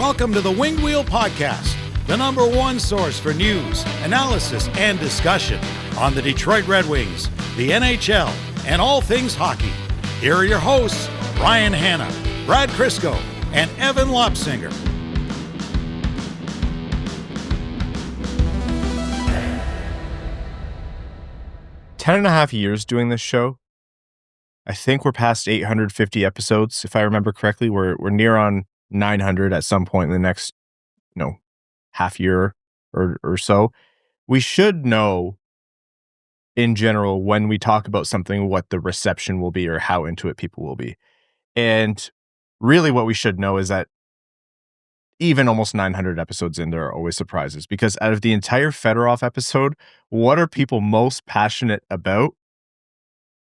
Welcome to the Winged Wheel Podcast, the number one source for news, analysis, and discussion on the Detroit Red Wings, the NHL, and all things hockey. Here are your hosts, Ryan Hanna, Brad Crisco, and Evan Lopsinger. Ten and a half years doing this show. I think we're past 850 episodes. If I remember correctly, we're near on 900 at some point in the next, half year or so. We should know in general when we talk about something what the reception will be or how into it people will be. And really what we should know is that even almost 900 episodes in, there are always surprises, because out of the entire Fedorov episode, what are people most passionate about?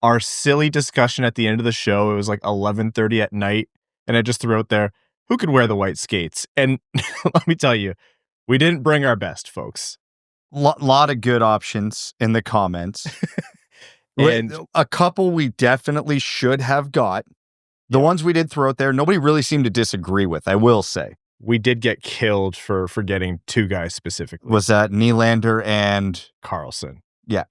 Our silly discussion at the end of the show, it was like 11:30 at night, and I just threw out there, who could wear the white skates? And let me tell you, we didn't bring our best, folks. Lot of good options in the comments. And a couple we definitely should have got. The ones we did throw out there, nobody really seemed to disagree with, I will say. We did get killed for forgetting two guys specifically. Was that Nylander and Carlson? Yeah.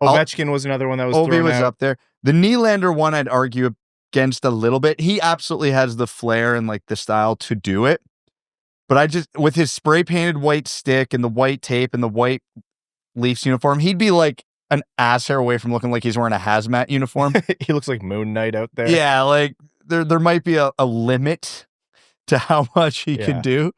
Ovechkin was another one that was Ovi thrown was out. up there. The Nylander one I'd argue against a little bit. He absolutely has the flair and like the style to do it. But I just, with his spray painted white stick and the white tape and the white Leafs uniform, he'd be like an ass hair away from looking like he's wearing a hazmat uniform. He looks like Moon Knight out there. Yeah, like there might be a limit to how much he could do.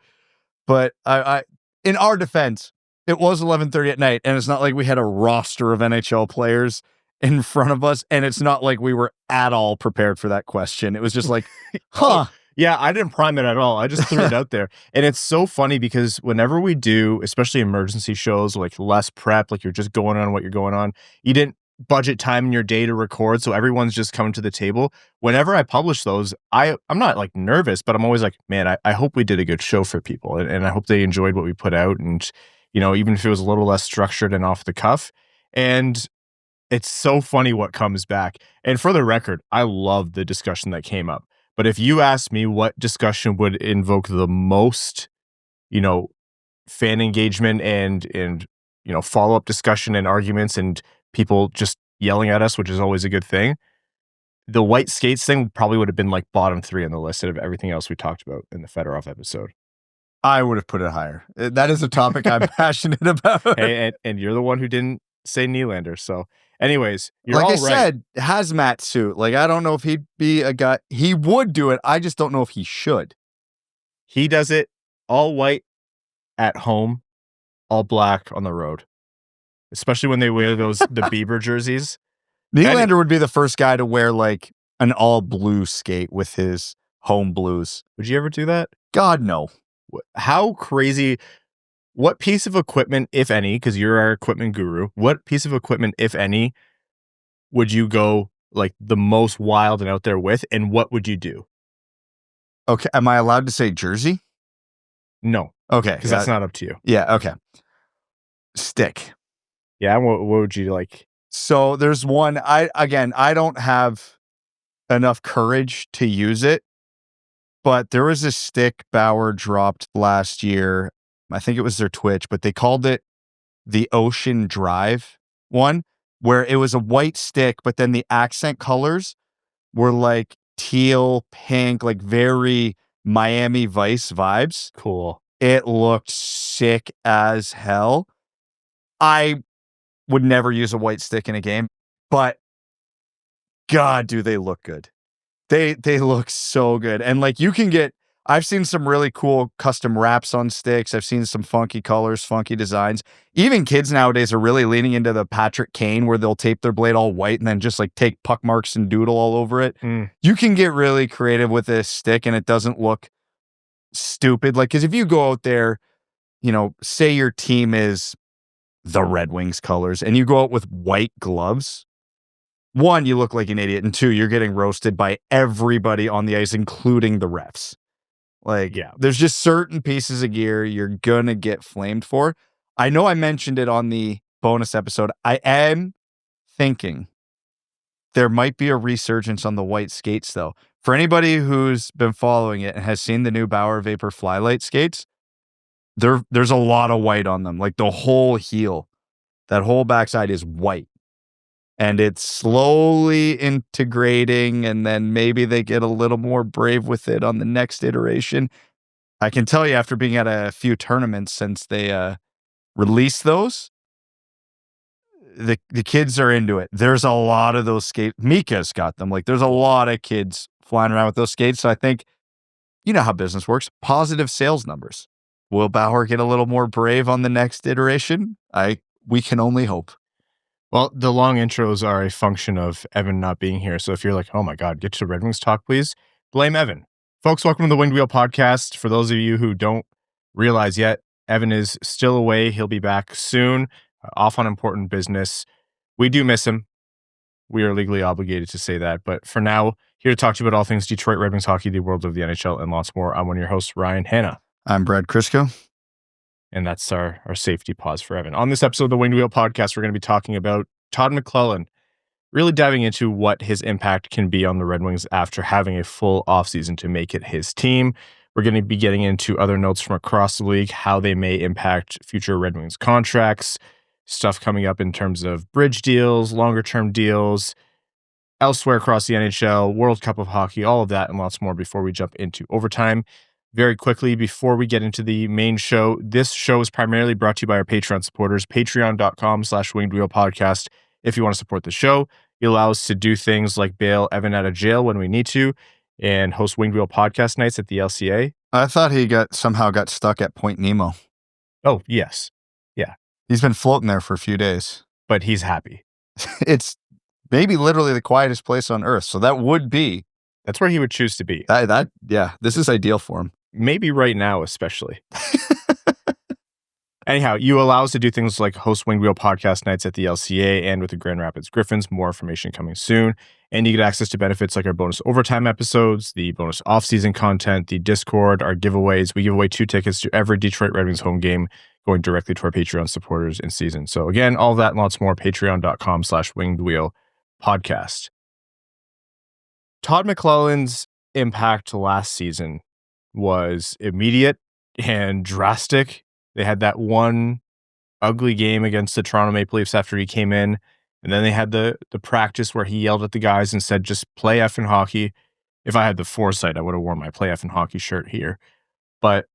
But I in our defense, it was 11:30 at night, and it's not like we had a roster of NHL players in front of us, and it's not like we were at all prepared for that question. It was just like, huh. Yeah, I didn't prime it at all. I just threw it out there. And it's so funny because whenever we do, especially emergency shows, like less prep, like you're just going on what you're going on, you didn't budget time in your day to record, so everyone's just coming to the table. Whenever I publish those, I'm not like nervous, but I'm always like, man, I hope we did a good show for people, and I hope they enjoyed what we put out, and even if it was a little less structured and off the cuff. And it's so funny what comes back. And for the record, I love the discussion that came up. But if you ask me what discussion would invoke the most, fan engagement and follow-up discussion and arguments and people just yelling at us, which is always a good thing, the white skates thing probably would have been like bottom 3 on the list out of everything else we talked about in the Fedorov episode. I would have put it higher. That is a topic I'm passionate about. and you're the one who didn't say Nylander. So anyways, you're like all I right. said, hazmat suit. Like, I don't know if he'd be a guy. He would do it. I just don't know if he should. He does it all white at home, all black on the road. Especially when they wear the Bieber jerseys. Nylander would be the first guy to wear like an all blue skate with his home blues. Would you ever do that? God, no. How crazy, what piece of equipment, if any, because you're our equipment guru, what piece of equipment, if any, would you go like the most wild and out there with, and what would you do? Okay, am I allowed to say jersey? No. Okay. Because that's not up to you. Yeah, okay. Stick. Yeah, what would you like? So there's one, I don't have enough courage to use it, but there was a stick Bauer dropped last year. I think it was their Twitch, but they called it the Ocean Drive one, where it was a white stick, but then the accent colors were like teal, pink, like very Miami Vice vibes. Cool. It looked sick as hell. I would never use a white stick in a game, but God, do they look good. They look so good. And like I've seen some really cool custom wraps on sticks. I've seen some funky colors, funky designs. Even kids nowadays are really leaning into the Patrick Kane where they'll tape their blade all white and then just like take puck marks and doodle all over it. You can get really creative with this stick and it doesn't look stupid. Like, because if you go out there, say your team is the Red Wings colors and you go out with white gloves, one, you look like an idiot, and two, you're getting roasted by everybody on the ice, including the refs. Like, yeah, there's just certain pieces of gear you're gonna get flamed for. I know I mentioned it on the bonus episode. I am thinking there might be a resurgence on the white skates, though. For anybody who's been following it and has seen the new Bauer Vapor Flylight skates, there's a lot of white on them. Like the whole heel, that whole backside is white. And it's slowly integrating, and then maybe they get a little more brave with it on the next iteration. I can tell you, after being at a few tournaments since they released those, the kids are into it. There's a lot of those skates. Mika's got them. Like, there's a lot of kids flying around with those skates. So I think, you know how business works. Positive sales numbers. Will Bauer get a little more brave on the next iteration? We can only hope. Well, the long intros are a function of Evan not being here. So if you're like, oh my God, get to Red Wings talk, please, blame Evan. Folks, welcome to the Winged Wheel Podcast. For those of you who don't realize yet, Evan is still away. He'll be back soon, off on important business. We do miss him. We are legally obligated to say that. But for now, here to talk to you about all things Detroit Red Wings hockey, the world of the NHL, and lots more. I'm one of your hosts, Ryan Hanna. I'm Brad Crisco. And that's our safety pause for Evan. On this episode of the Winged Wheel Podcast, we're going to be talking about Todd McLellan, really diving into what his impact can be on the Red Wings after having a full offseason to make it his team. We're going to be getting into other notes from across the league, how they may impact future Red Wings contracts, stuff coming up in terms of bridge deals, longer-term deals, elsewhere across the NHL, World Cup of Hockey, all of that and lots more before we jump into overtime. Very quickly, before we get into the main show, this show is primarily brought to you by our Patreon supporters, patreon.com/wingedwheelpodcast. If you want to support the show, it allows us to do things like bail Evan out of jail when we need to and host Winged Wheel podcast nights at the LCA. I thought he somehow got stuck at Point Nemo. Oh, yes. Yeah. He's been floating there for a few days. But he's happy. It's maybe literally the quietest place on Earth. So that would be. That's where he would choose to be. Yeah, this is ideal for him. Maybe right now, especially. Anyhow, you allow us to do things like host Winged Wheel podcast nights at the LCA and with the Grand Rapids Griffins. More information coming soon. And you get access to benefits like our bonus overtime episodes, the bonus off-season content, the Discord, our giveaways. We give away 2 tickets to every Detroit Red Wings home game going directly to our Patreon supporters in season. So again, all that and lots more, patreon.com/wingedwheelpodcast. Todd McLellan's impact last season was immediate and drastic. They had that one ugly game against the Toronto Maple Leafs after he came in. And then they had the practice where he yelled at the guys and said, just play effing hockey. If I had the foresight, I would have worn my play effing hockey shirt here. But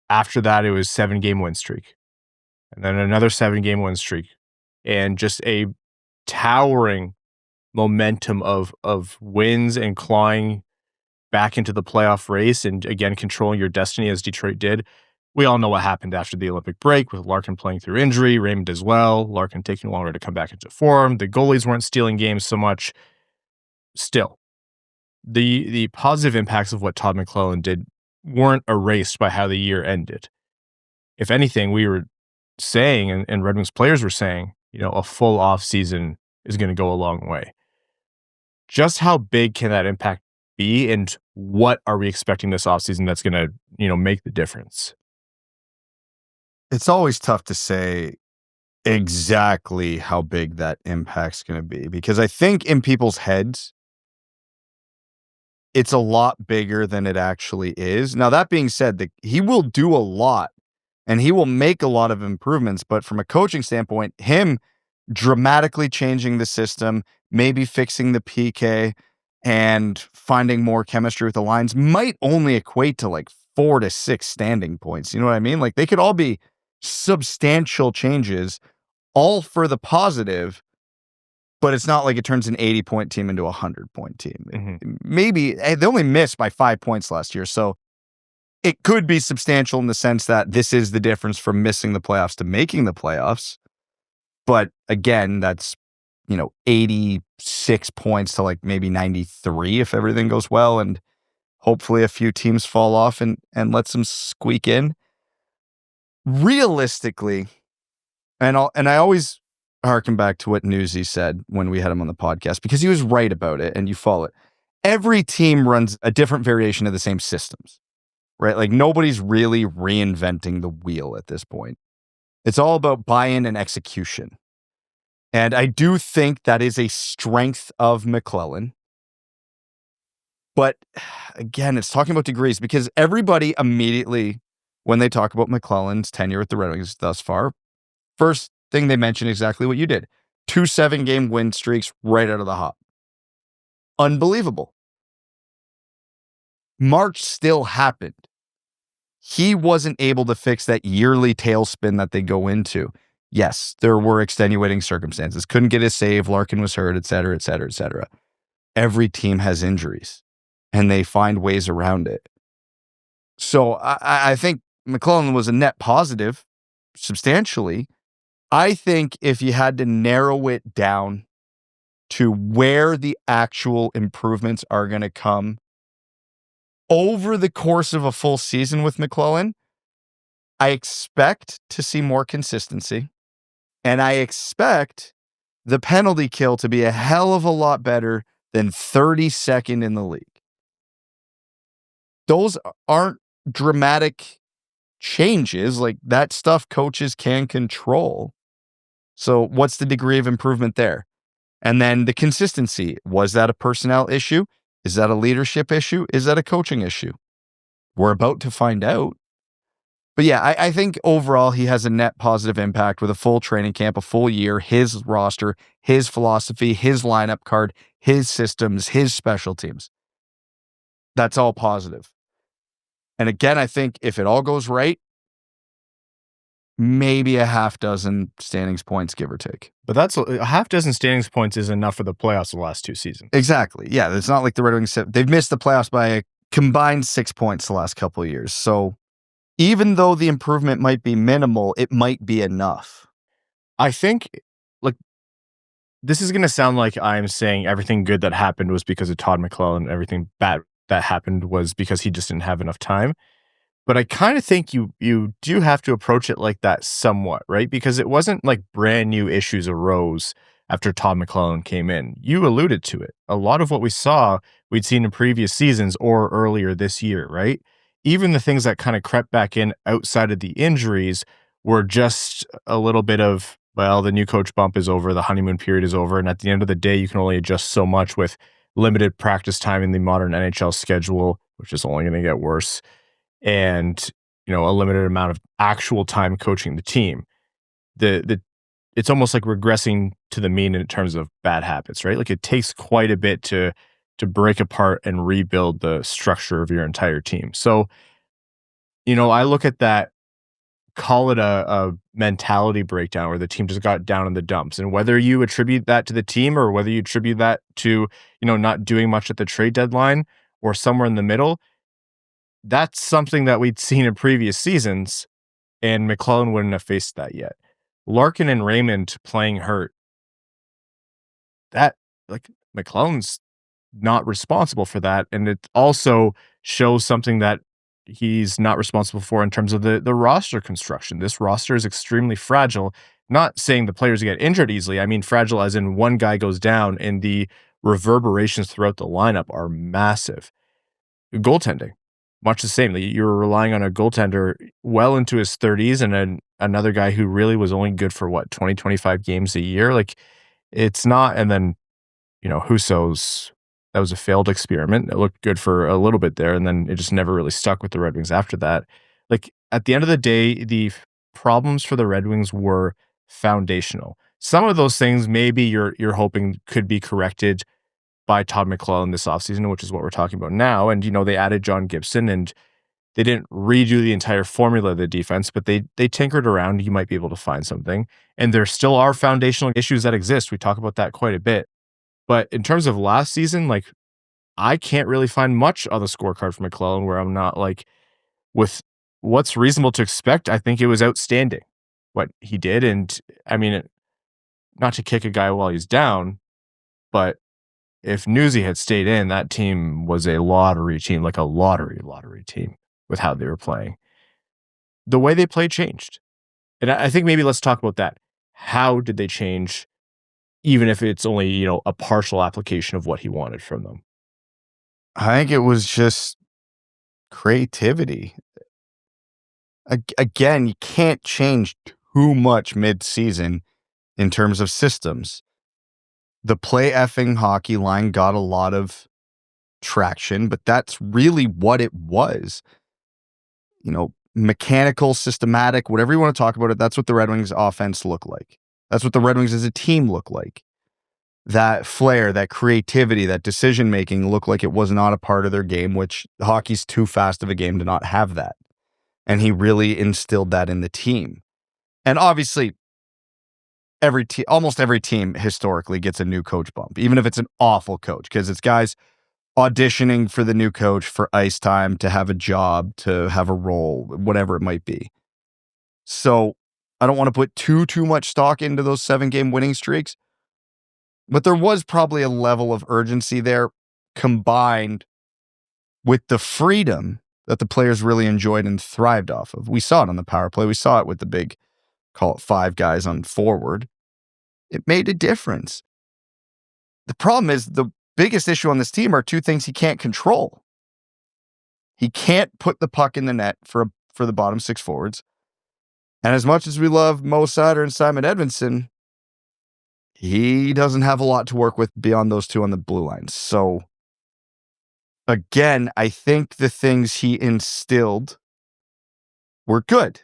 after that, it was 7-game win streak. And then another 7-game win streak. And just a towering momentum of wins and clawing back into the playoff race and again controlling your destiny as Detroit did. We all know what happened after the Olympic break with Larkin playing through injury, Raymond as well, Larkin taking longer to come back into form. The goalies weren't stealing games so much. Still, the positive impacts of what Todd McLellan did weren't erased by how the year ended. If anything, we were saying, and Red Wings players were saying, a full off season is going to go a long way. Just how big can that impact be, and what are we expecting this offseason that's going to, make the difference? It's always tough to say exactly how big that impact's going to be, because I think in people's heads, it's a lot bigger than it actually is. Now, that being said, he will do a lot and he will make a lot of improvements, but from a coaching standpoint, him dramatically changing the system, maybe fixing the PK and finding more chemistry with the lines might only equate to like 4 to 6 standing points. You know what I mean? Like, they could all be substantial changes, all for the positive, but it's not like it turns an 80-point team into a 100-point team. Mm-hmm. Maybe they only missed by 5 points last year, so it could be substantial in the sense that this is the difference from missing the playoffs to making the playoffs. But again, that's 86 points to like maybe 93 if everything goes well, and hopefully a few teams fall off and lets them squeak in. Realistically, and I always harken back to what Newsy said when we had him on the podcast, because he was right about it, and you follow it. Every team runs a different variation of the same systems, right? Like, nobody's really reinventing the wheel at this point. It's all about buy-in and execution. And I do think that is a strength of McLellan. But again, it's talking about degrees because everybody immediately, when they talk about McLellan's tenure with the Red Wings thus far, first thing they mention exactly what you did. 2 7-game win streaks right out of the hop. Unbelievable. March still happened. He wasn't able to fix that yearly tailspin that they go into. Yes, there were extenuating circumstances. Couldn't get his save. Larkin was hurt, et cetera, et cetera, et cetera. Every team has injuries, and they find ways around it. So I think McLellan was a net positive, substantially. I think if you had to narrow it down to where the actual improvements are going to come over the course of a full season with McLellan, I expect to see more consistency. And I expect the penalty kill to be a hell of a lot better than 32nd in the league. Those aren't dramatic changes. Like, that stuff coaches can control. So what's the degree of improvement there? And then the consistency. Was that a personnel issue? Is that a leadership issue? Is that a coaching issue? We're about to find out. But yeah, I think overall he has a net positive impact with a full training camp, a full year, his roster, his philosophy, his lineup card, his systems, his special teams. That's all positive. And again, I think if it all goes right, maybe a half dozen standings points, give or take. But that's a half dozen standings points is enough for the playoffs the last 2 seasons. Exactly. Yeah, it's not like the Red Wings, they've missed the playoffs by a combined 6 points the last couple of years. So even though the improvement might be minimal, it might be enough. I think, like, this is going to sound like I'm saying everything good that happened was because of Todd McLellan. Everything bad that happened was because he just didn't have enough time. But I kind of think you do have to approach it like that somewhat, right? Because it wasn't like brand new issues arose after Todd McLellan came in. You alluded to it. A lot of what we saw, we'd seen in previous seasons or earlier this year, right? Even the things that kind of crept back in outside of the injuries were just a little bit of, well, the new coach bump is over, the honeymoon period is over, and at the end of the day, you can only adjust so much with limited practice time in the modern NHL schedule, which is only going to get worse, and a limited amount of actual time coaching the team. It's almost like regressing to the mean in terms of bad habits, right? Like, it takes quite a bit to break apart and rebuild the structure of your entire team. So, I look at that, call it a mentality breakdown where the team just got down in the dumps. And whether you attribute that to the team or whether you attribute that to, not doing much at the trade deadline or somewhere in the middle, that's something that we'd seen in previous seasons, and McLellan wouldn't have faced that yet. Larkin and Raymond playing hurt, that, like, McLellan's not responsible for that. And it also shows something that he's not responsible for in terms of the roster construction. This roster is extremely fragile. Not saying the players get injured easily. I mean, fragile as in one guy goes down and the reverberations throughout the lineup are massive. Goaltending, much the same. You're relying on a goaltender well into his 30s and another guy who really was only good for 20, 25 games a year. Like, it's not. And then, Husso's, that was a failed experiment. It looked good for a little bit there, and then it just never really stuck with the Red Wings after that. Like, at the end of the day, the problems for the Red Wings were foundational. Some of those things maybe you're hoping could be corrected by Todd McLellan this offseason, which is what we're talking about now. And, they added John Gibson, and they didn't redo the entire formula of the defense, but they tinkered around. You might be able to find something. And there still are foundational issues that exist. We talk about that quite a bit. But in terms of last season, like, I can't really find much on the scorecard for McLellan where I'm not like, with what's reasonable to expect, I think it was outstanding what he did. And I mean, not to kick a guy while he's down, but if Newsy had stayed in, that team was a lottery team, like a lottery team with how they were playing. The way they played changed. And I think maybe let's talk about that. How did they change? Even if it's only, a partial application of what he wanted from them. I think it was just creativity. Again, you can't change too much mid-season in terms of systems. The play effing hockey line got a lot of traction, but that's really what it was. Mechanical, systematic, whatever you want to talk about it, that's what the Red Wings offense looked like. That's what the Red Wings as a team look like. That flair, that creativity, that decision-making looked like it was not a part of their game, which hockey's too fast of a game to not have that. And he really instilled that in the team. And obviously, almost every team historically gets a new coach bump, even if it's an awful coach, because it's guys auditioning for the new coach for ice time, to have a job, to have a role, whatever it might be. So I don't want to put too much stock into those 7-game winning streaks, but there was probably a level of urgency there combined with the freedom that the players really enjoyed and thrived off of. We saw it on the power play. We saw it with the big, call it 5 guys on forward. It made a difference. The problem is the biggest issue on this team are 2 things he can't control. He can't put the puck in the net for the bottom 6 forwards. And as much as we love Moritz Seider and Simon Edvinsson, he doesn't have a lot to work with beyond those 2 on the blue lines. So again, I think the things he instilled were good.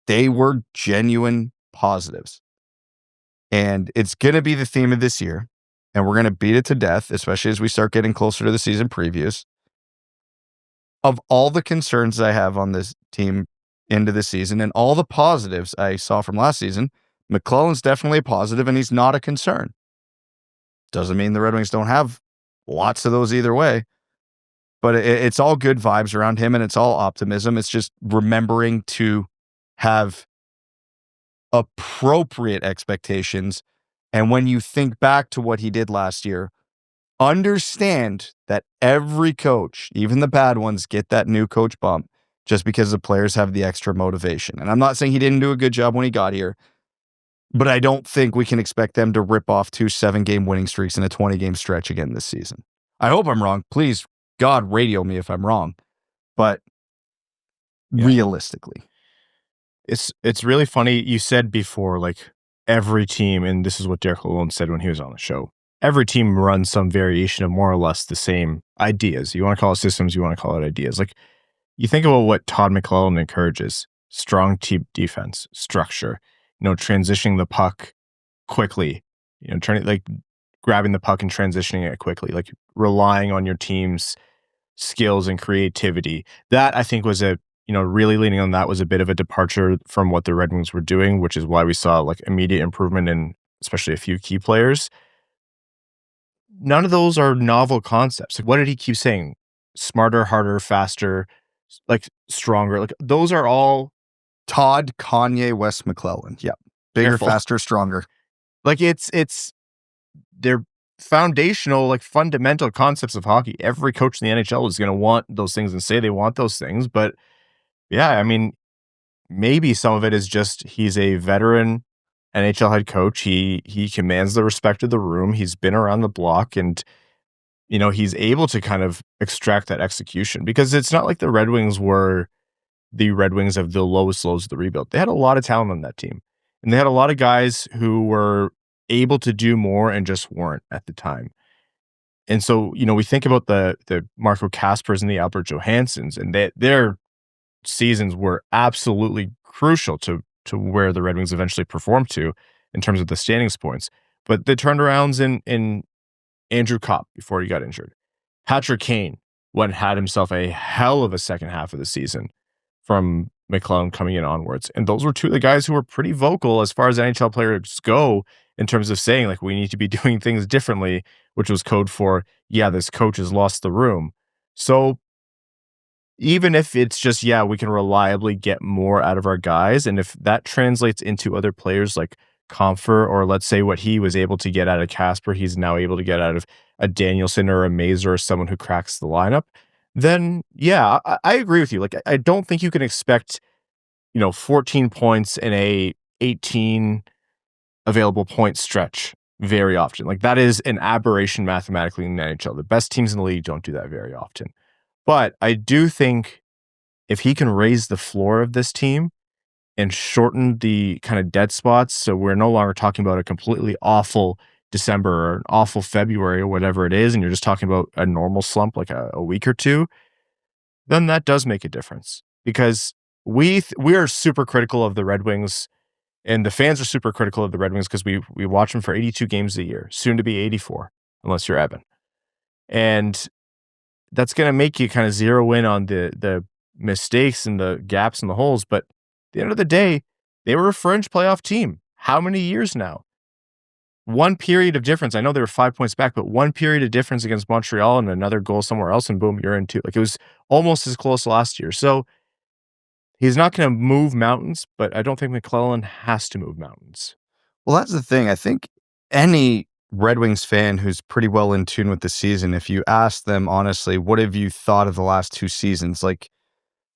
They were genuine positives. And it's going to be the theme of this year. And we're going to beat it to death, especially as we start getting closer to the season previews. Of all the concerns I have on this team into the season and all the positives I saw from last season, McLellan's definitely a positive and he's not a concern. Doesn't mean the Red Wings don't have lots of those either way. But it's all good vibes around him and it's all optimism. It's just remembering to have appropriate expectations. And when you think back to what he did last year, understand that every coach, even the bad ones, get that new coach bump just because the players have the extra motivation. And I'm not saying he didn't do a good job when he got here, but I don't think we can expect them to rip off 2 7-game winning streaks in a 20-game stretch again this season. I hope I'm wrong. Please, God, radio me if I'm wrong. But realistically. It's really funny. You said before, like, every team, and this is what Derek Lalonde said when he was on the show, every team runs some variation of more or less the same ideas. You want to call it systems, you want to call it ideas. Like, you think about what Todd McLellan encourages: strong team defense, structure, transitioning the puck quickly, grabbing the puck and transitioning it quickly, like relying on your team's skills and creativity. That, I think, was really leaning on that was a bit of a departure from what the Red Wings were doing, which is why we saw like immediate improvement in especially a few key players. None of those are novel concepts. Like, what did he keep saying? Smarter, harder, faster, like stronger. Like, those are all Todd, Kanye, West, McLellan. Yeah. Bigger, Careful. faster, stronger. Like, they're foundational, like fundamental concepts of hockey. Every coach in the NHL is going to want those things and say they want those things. But yeah, I mean, maybe some of it is just he's a veteran NHL head coach. He commands the respect of the room. He's been around the block and, he's able to kind of extract that execution, because it's not like the Red Wings were the Red Wings of the lowest lows of the rebuild. They had a lot of talent on that team, and they had a lot of guys who were able to do more and just weren't at the time. And so, we think about the Marco Kaspers and the Albert Johanssons, and their seasons were absolutely crucial to where the Red Wings eventually performed to in terms of the standings points. But the turnarounds in Andrew Kopp before he got injured. Patrick Kane had himself a hell of a second half of the season from McLellan coming in onwards. And those were 2 of the guys who were pretty vocal as far as NHL players go in terms of saying, like, we need to be doing things differently, which was code for, this coach has lost the room. So even if it's just, we can reliably get more out of our guys, and if that translates into other players like Comfer, or let's say what he was able to get out of Kasper, he's now able to get out of a Danielson or a Mazur or someone who cracks the lineup, then I agree with you. Like, I don't think you can expect, 14 points in a 18 available point stretch very often. Like, that is an aberration mathematically in the NHL. The best teams in the league don't do that very often. But I do think if he can raise the floor of this team and shortened the kind of dead spots. So we're no longer talking about a completely awful December or an awful February or whatever it is, and you're just talking about a normal slump like a week or two, then that does make a difference. Because we are super critical of the Red Wings, and the fans are super critical of the Red Wings because we watch them for 82 games a year, soon to be 84, unless you're Evan. And that's going to make you kind of zero in on the mistakes and the gaps and the holes. But at the end of the day, they were a fringe playoff team. How many years now? One period of difference. I know they were 5 points back, but one period of difference against Montreal and another goal somewhere else, and boom, you're in two. Like, it was almost as close last year. So he's not going to move mountains, but I don't think McLellan has to move mountains. Well, that's the thing. I think any Red Wings fan who's pretty well in tune with the season, if you ask them honestly, what have you thought of the last two seasons? Like,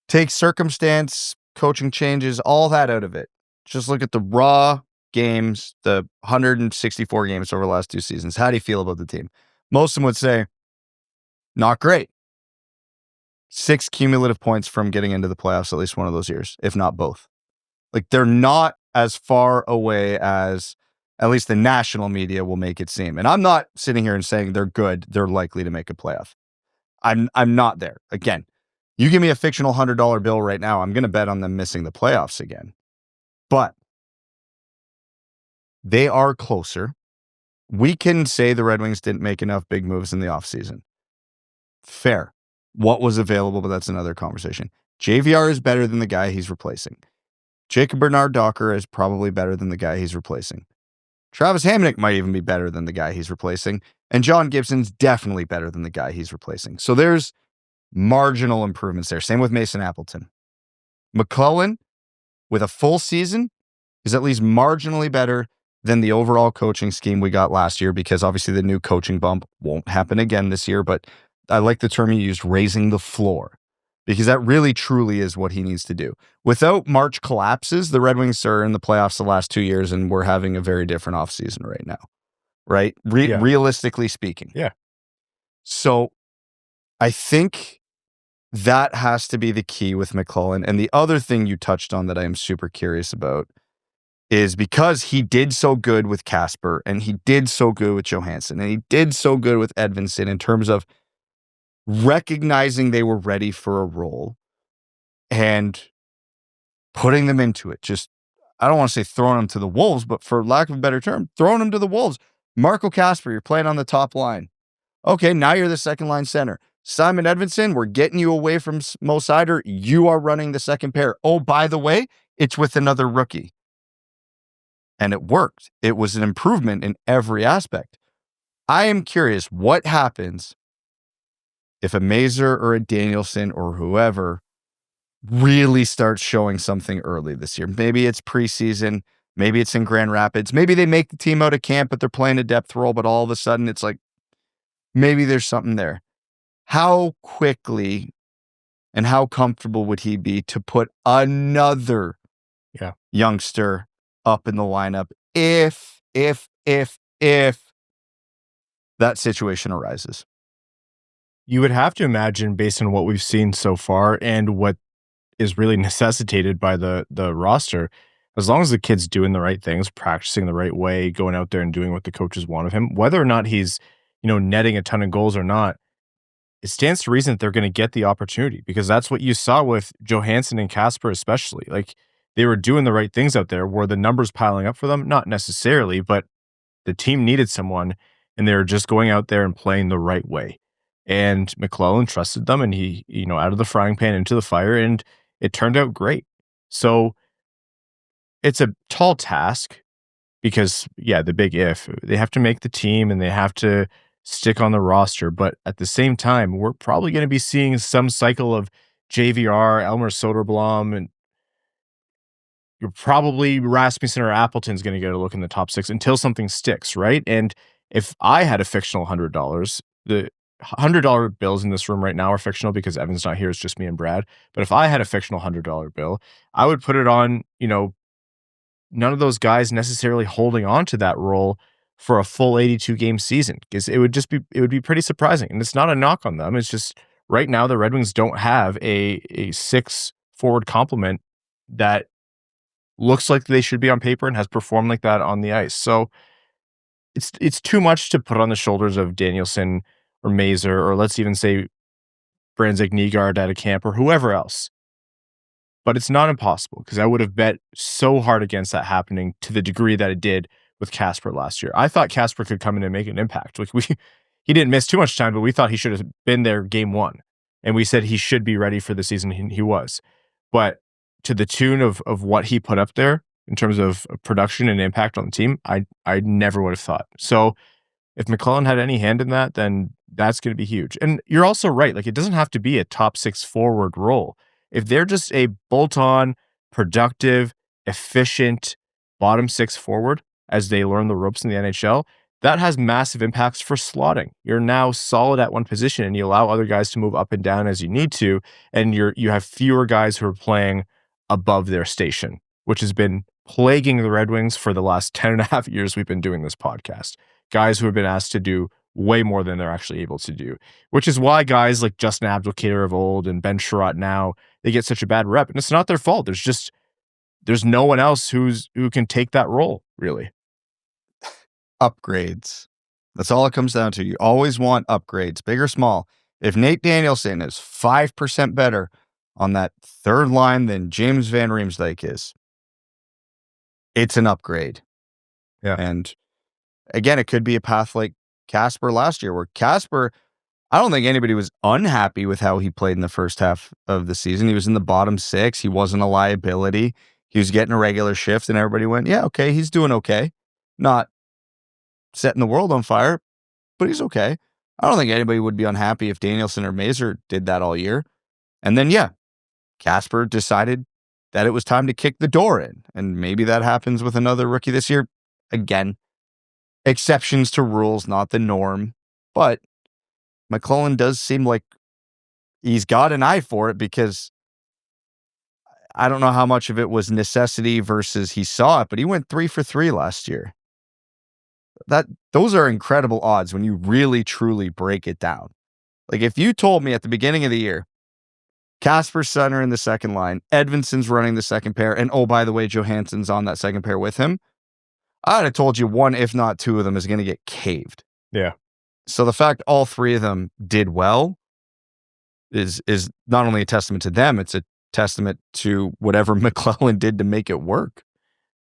take circumstance, coaching changes, all that out of it. Just look at the raw games, the 164 games over the last two seasons. How do you feel about the team? Most of them would say, not great. 6 cumulative points from getting into the playoffs at least one of those years, if not both. Like, they're not as far away as at least the national media will make it seem. And I'm not sitting here and saying they're good, they're likely to make a playoff. I'm not there. Again, you give me a fictional $100 bill right now, I'm going to bet on them missing the playoffs again. But they are closer. We can say the Red Wings didn't make enough big moves in the offseason. Fair. What was available, but that's another conversation. JVR is better than the guy he's replacing. Jacob Bernard-Docker is probably better than the guy he's replacing. Travis Hamonic might even be better than the guy he's replacing. And John Gibson's definitely better than the guy he's replacing. So there's marginal improvements there. Same with Mason Appleton. McLellan, with a full season, is at least marginally better than the overall coaching scheme we got last year, because obviously the new coaching bump won't happen again this year. But I like the term you used, raising the floor, because that really truly is what he needs to do. Without March collapses, the Red Wings are in the playoffs the last 2 years, and we're having a very different offseason right now, right? Realistically speaking. Yeah. So I think that has to be the key with McLellan. And the other thing you touched on that I am super curious about is, because he did so good with Kasper, and he did so good with Johansson, and he did so good with Edvinsson in terms of recognizing they were ready for a role and putting them into it. Just, I don't want to say throwing them to the wolves, but for lack of a better term, throwing them to the wolves. Marco Kasper, you're playing on the top line. Okay, now you're the second line center. Simon Edvinsson, we're getting you away from Mo Seider. You are running the second pair. Oh, by the way, it's with another rookie. And it worked. It was an improvement in every aspect. I am curious what happens if a Mazur or a Danielson or whoever really starts showing something early this year. Maybe it's preseason. Maybe it's in Grand Rapids. Maybe they make the team out of camp, but they're playing a depth role, but all of a sudden it's like, maybe there's something there. How quickly and how comfortable would he be to put another youngster up in the lineup if that situation arises? You would have to imagine, based on what we've seen so far and what is really necessitated by the roster, as long as the kid's doing the right things, practicing the right way, going out there and doing what the coaches want of him, whether or not he's, netting a ton of goals or not, it stands to reason that they're going to get the opportunity, because that's what you saw with Johansson and Kasper especially. Like, they were doing the right things out there. Were the numbers piling up for them? Not necessarily, but the team needed someone, and they were just going out there and playing the right way. And McLellan trusted them, and he, out of the frying pan into the fire, and it turned out great. So it's a tall task because, the big if, they have to make the team and they have to stick on the roster. But at the same time, we're probably going to be seeing some cycle of JVR, Elmer Soderblom, and you're probably Rasmussen or Appleton's going to get a look in the top 6 until something sticks, right? And if I had a fictional $100, the $100 bills in this room right now are fictional because Evan's not here. It's just me and Brad. But if I had a fictional $100 bill, I would put it on, none of those guys necessarily holding on to that role for a full 82 game season, because it would be pretty surprising. And it's not a knock on them. It's just right now the Red Wings don't have a 6 forward complement that looks like they should be on paper and has performed like that on the ice. So it's too much to put on the shoulders of Danielson or Mazur, or let's even say Brandsegg-Nygard at a camp or whoever else. But it's not impossible, because I would have bet so hard against that happening to the degree that it did with Kasper last year. I thought Kasper could come in and make an impact. He didn't miss too much time, but we thought he should have been there game one. And we said he should be ready for the season. He was. But to the tune of what he put up there in terms of production and impact on the team, I never would have thought. So if McLellan had any hand in that, then that's going to be huge. And you're also right. Like, it doesn't have to be a top six forward role. If they're just a bolt-on, productive, efficient bottom six forward as they learn the ropes in the NHL, that has massive impacts for slotting. You're now solid at one position, and you allow other guys to move up and down as you need to, and you have fewer guys who are playing above their station, which has been plaguing the Red Wings for the last 10 and a half years we've been doing this podcast. Guys who have been asked to do way more than they're actually able to do, which is why guys like Justin Abdelkader of old and Ben Sherratt now, they get such a bad rep. And it's not their fault. There's no one else who can take that role, really. Upgrades. That's all it comes down to. You always want upgrades, big or small. If Nate Danielson is 5% better on that third line than James Van Riemsdyk is, it's an upgrade. Yeah. And again, it could be a path like Kasper last year, where Kasper, I don't think anybody was unhappy with how he played in the first half of the season. He was in the bottom six. He wasn't a liability. He was getting a regular shift, and everybody went, yeah, okay, he's doing okay. Not setting the world on fire, but he's okay. I don't think anybody would be unhappy if Danielson or Mazur did that all year. And then, yeah, Kasper decided that it was time to kick the door in. And maybe that happens with another rookie this year. Again, exceptions to rules, not the norm. But McLellan does seem like he's got an eye for it, because I don't know how much of it was necessity versus he saw it, but he went 3 for 3 last year. Those are incredible odds when you really truly break it down. Like, if you told me at the beginning of the year, Kasper's center in the second line, Edvinsson's running the second pair, and oh, by the way, Johansson's on that second pair with him, I'd have told you one, if not two of them, is going to get caved. Yeah. So the fact all three of them did well is not only a testament to them, it's a testament to whatever McLellan did to make it work.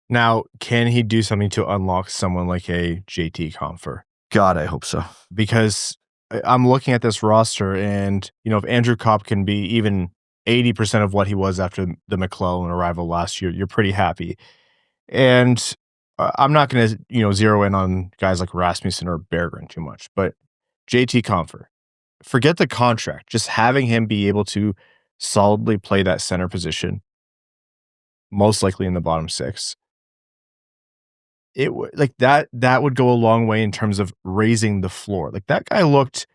Now, can he do something to unlock someone like a JT Compher? God, I hope so. Because I'm looking at this roster, and if Andrew Kopp can be even 80% of what he was after the McLellan arrival last year, you're pretty happy. And I'm not going to zero in on guys like Rasmussen or Berggren too much, but JT Compher, forget the contract. Just having him be able to solidly play that center position, most likely in the bottom six, that would go a long way in terms of raising the floor. Like, that guy looked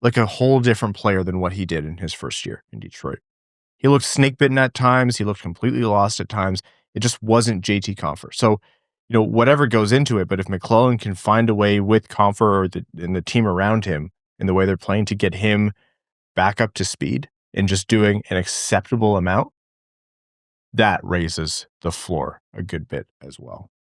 like a whole different player than what he did in his first year in Detroit. He looked snake-bitten at times. He looked completely lost at times. It just wasn't JT Compher. So, whatever goes into it, but if McLellan can find a way with Compher and the team around him and the way they're playing to get him back up to speed and just doing an acceptable amount, that raises the floor a good bit as well.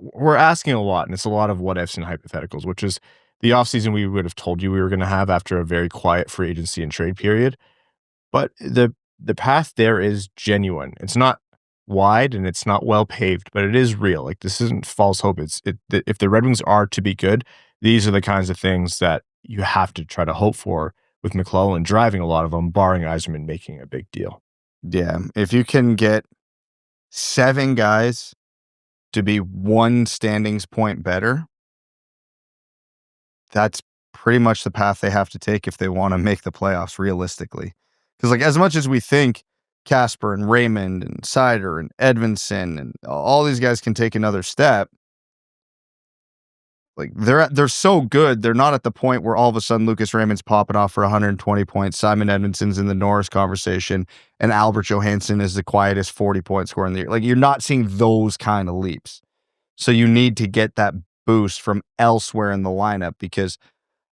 We're asking a lot, and it's a lot of what ifs and hypotheticals, which is the offseason we would have told you we were going to have after a very quiet free agency and trade period. But the path there is genuine. It's not wide and it's not well paved, but it is real. Like, this isn't false hope. If the Red Wings are to be good, these are the kinds of things that you have to try to hope for, with McLellan driving a lot of them, barring Yzerman making a big deal. Yeah, if you can get 7 guys to be 1 standings point better, that's pretty much the path they have to take if they want to make the playoffs realistically. Because, like, as much as we think Kasper and Raymond and Seider and Edvinsson and all these guys can take another step, like, they're so good, they're not at the point where all of a sudden Lucas Raymond's popping off for 120 points, Simon Edvinsson's in the Norris conversation, and Albert Johansson is the quietest 40-point scorer in the year. Like, you're not seeing those kind of leaps. So you need to get that boost from elsewhere in the lineup, because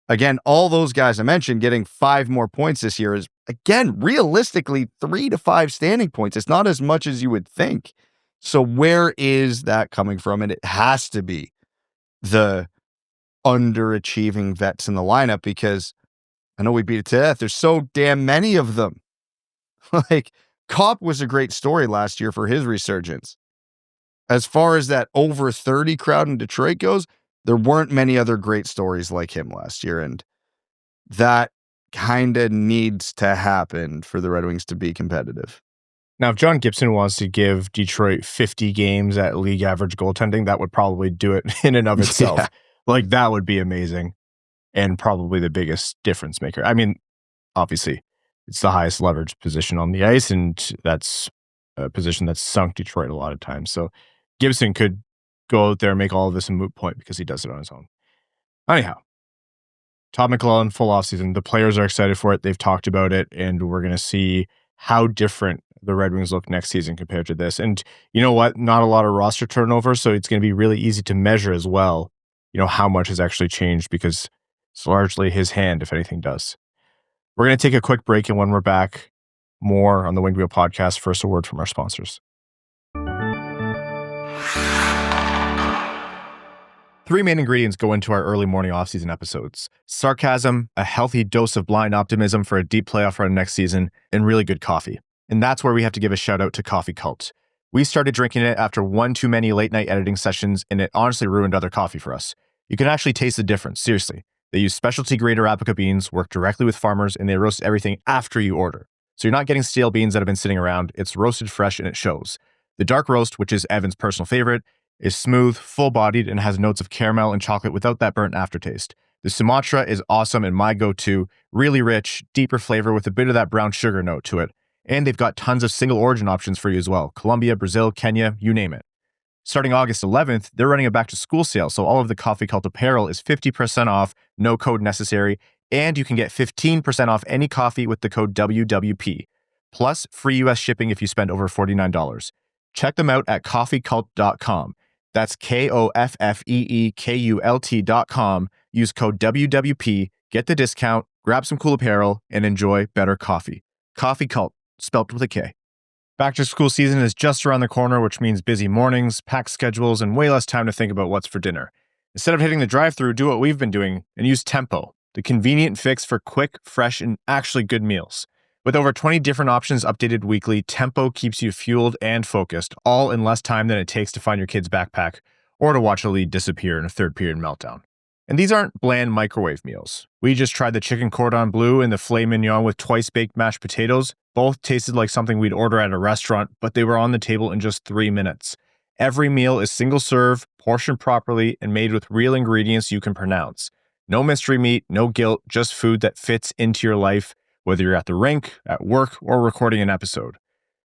again, all those guys I mentioned getting 5 more points this year is, again, realistically 3 to 5 standing points. It's not as much as you would think. So where is that coming from? And it has to be the underachieving vets in the lineup, because I know we beat it to death. There's so damn many of them. Like, Kopp was a great story last year for his resurgence. As far as that over 30 crowd in Detroit goes, there weren't many other great stories like him last year. And that kind of needs to happen for the Red Wings to be competitive. Now, if John Gibson wants to give Detroit 50 games at league average goaltending, that would probably do it in and of itself. Yeah. Like, that would be amazing and probably the biggest difference maker. I mean, obviously, it's the highest leverage position on the ice, and that's a position that's sunk Detroit a lot of times. So Gibson could go out there and make all of this a moot point because he does it on his own. Anyhow, Todd McLellan, full offseason. The players are excited for it. They've talked about it, and we're going to see how different the Red Wings look next season compared to this. And you know what? Not a lot of roster turnover, so it's going to be really easy to measure as well, you know, how much has actually changed, because it's largely his hand, if anything does. We're going to take a quick break, and when we're back, more on the Winged Wheel podcast. First, a word from our sponsors. 3 main ingredients go into our early morning offseason episodes: sarcasm, a healthy dose of blind optimism for a deep playoff run next season, and really good coffee. And that's where we have to give a shout out to Coffee Cult. We started drinking it after one too many late night editing sessions, and it honestly ruined other coffee for us. You can actually taste the difference, seriously. They use specialty grade Arabica beans, work directly with farmers, and they roast everything after you order. So you're not getting stale beans that have been sitting around. It's roasted fresh, and it shows. The dark roast, which is Evan's personal favorite, is smooth, full-bodied, and has notes of caramel and chocolate without that burnt aftertaste. The Sumatra is awesome and my go-to, really rich, deeper flavor with a bit of that brown sugar note to it. And they've got tons of single origin options for you as well. Colombia, Brazil, Kenya, you name it. Starting August 11th, they're running a back-to-school sale, so all of the Coffee Cult apparel is 50% off, no code necessary, and you can get 15% off any coffee with the code WWP, plus free US shipping if you spend over $49. Check them out at coffeecult.com. That's KOFFEEKULT.com. Use code WWP, get the discount, grab some cool apparel, and enjoy better coffee. Coffee Cult, spelled with a K. Back to school season is just around the corner, which means busy mornings, packed schedules, and way less time to think about what's for dinner. Instead of hitting the drive-thru, do what we've been doing and use Tempo, the convenient fix for quick, fresh, and actually good meals. With over 20 different options updated weekly, Tempo keeps you fueled and focused, all in less time than it takes to find your kid's backpack or to watch a lead disappear in a third-period meltdown. And these aren't bland microwave meals. We just tried the chicken cordon bleu and the filet mignon with twice-baked mashed potatoes. Both tasted like something we'd order at a restaurant, but they were on the table in just 3 minutes. Every meal is single-serve, portioned properly, and made with real ingredients you can pronounce. No mystery meat, no guilt, just food that fits into your life, whether you're at the rink, at work, or recording an episode.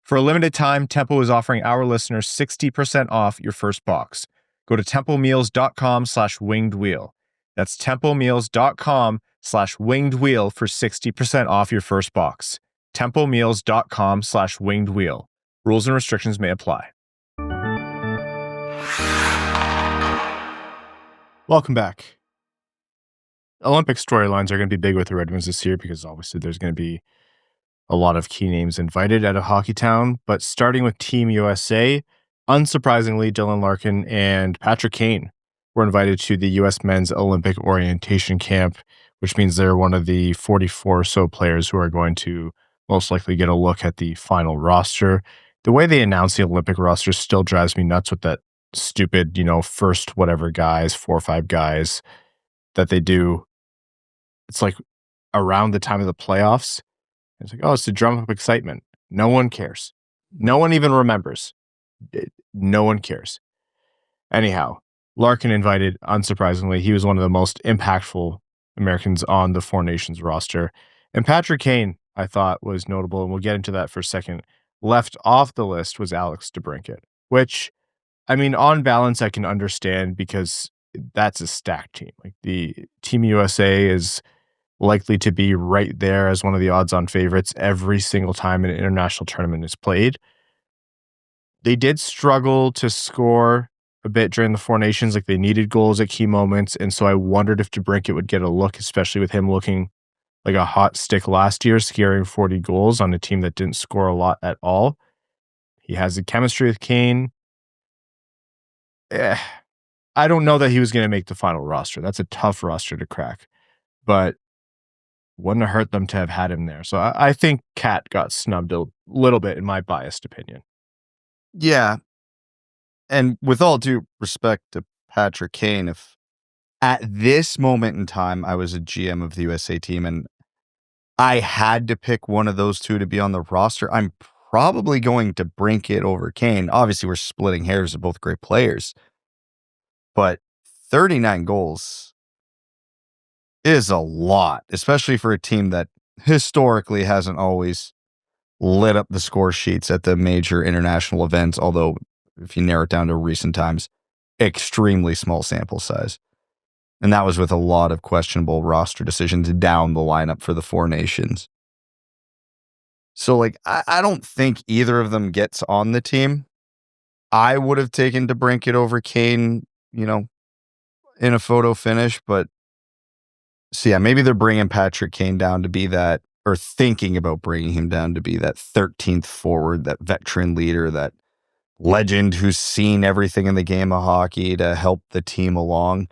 For a limited time, Tempo is offering our listeners 60% off your first box. Go to tempomeals.com/wingedwheel. That's tempomeals.com/wingedwheel for 60% off your first box. tempomeals.com/wingedwheel. Rules and restrictions may apply. Welcome back. Olympic storylines are going to be big with the Red Wings this year because obviously there's going to be a lot of key names invited at a Hockeytown. But starting with Team USA, unsurprisingly, Dylan Larkin and Patrick Kane were invited to the U.S. Men's Olympic Orientation Camp, which means they're one of the 44 or so players who are going to most likely get a look at the final roster. The way they announce the Olympic roster still drives me nuts with that stupid, first whatever guys, 4 or 5 guys that they do. It's like around the time of the playoffs. It's like, it's to drum up excitement. No one cares. No one even remembers. No one cares. Anyhow, Larkin invited, unsurprisingly. He was one of the most impactful Americans on the Four Nations roster. And Patrick Kane, I thought, was notable, and we'll get into that for a second. Left off the list was Alex DeBrincat, which, on balance, I can understand because that's a stacked team. Like, the Team USA is likely to be right there as one of the odds-on favorites every single time an international tournament is played. They did struggle to score a bit during the Four Nations. Like, they needed goals at key moments, and so I wondered if DeBrincat would get a look, especially with him looking like a hot stick last year, scoring 40 goals on a team that didn't score a lot at all. He has the chemistry with Kane. I don't know that he was going to make the final roster. That's a tough roster to crack, but wouldn't have hurt them to have had him there. So I think Cat got snubbed a little bit, in my biased opinion. Yeah. And with all due respect to Patrick Kane, if at this moment in time I was a GM of the USA team and I had to pick one of those two to be on the roster, I'm probably going to DeBrincat over Kane. Obviously, we're splitting hairs. They're both great players. But 39 goals is a lot, especially for a team that historically hasn't always lit up the score sheets at the major international events, although if you narrow it down to recent times, extremely small sample size. And that was with a lot of questionable roster decisions down the lineup for the Four Nations. So, like, I don't think either of them gets on the team. I would have taken DeBrincat over Kane, in a photo finish, but so yeah, maybe they're bringing Patrick Kane down to be that, or thinking about bringing him down to be that 13th forward, that veteran leader, that legend who's seen everything in the game of hockey to help the team along.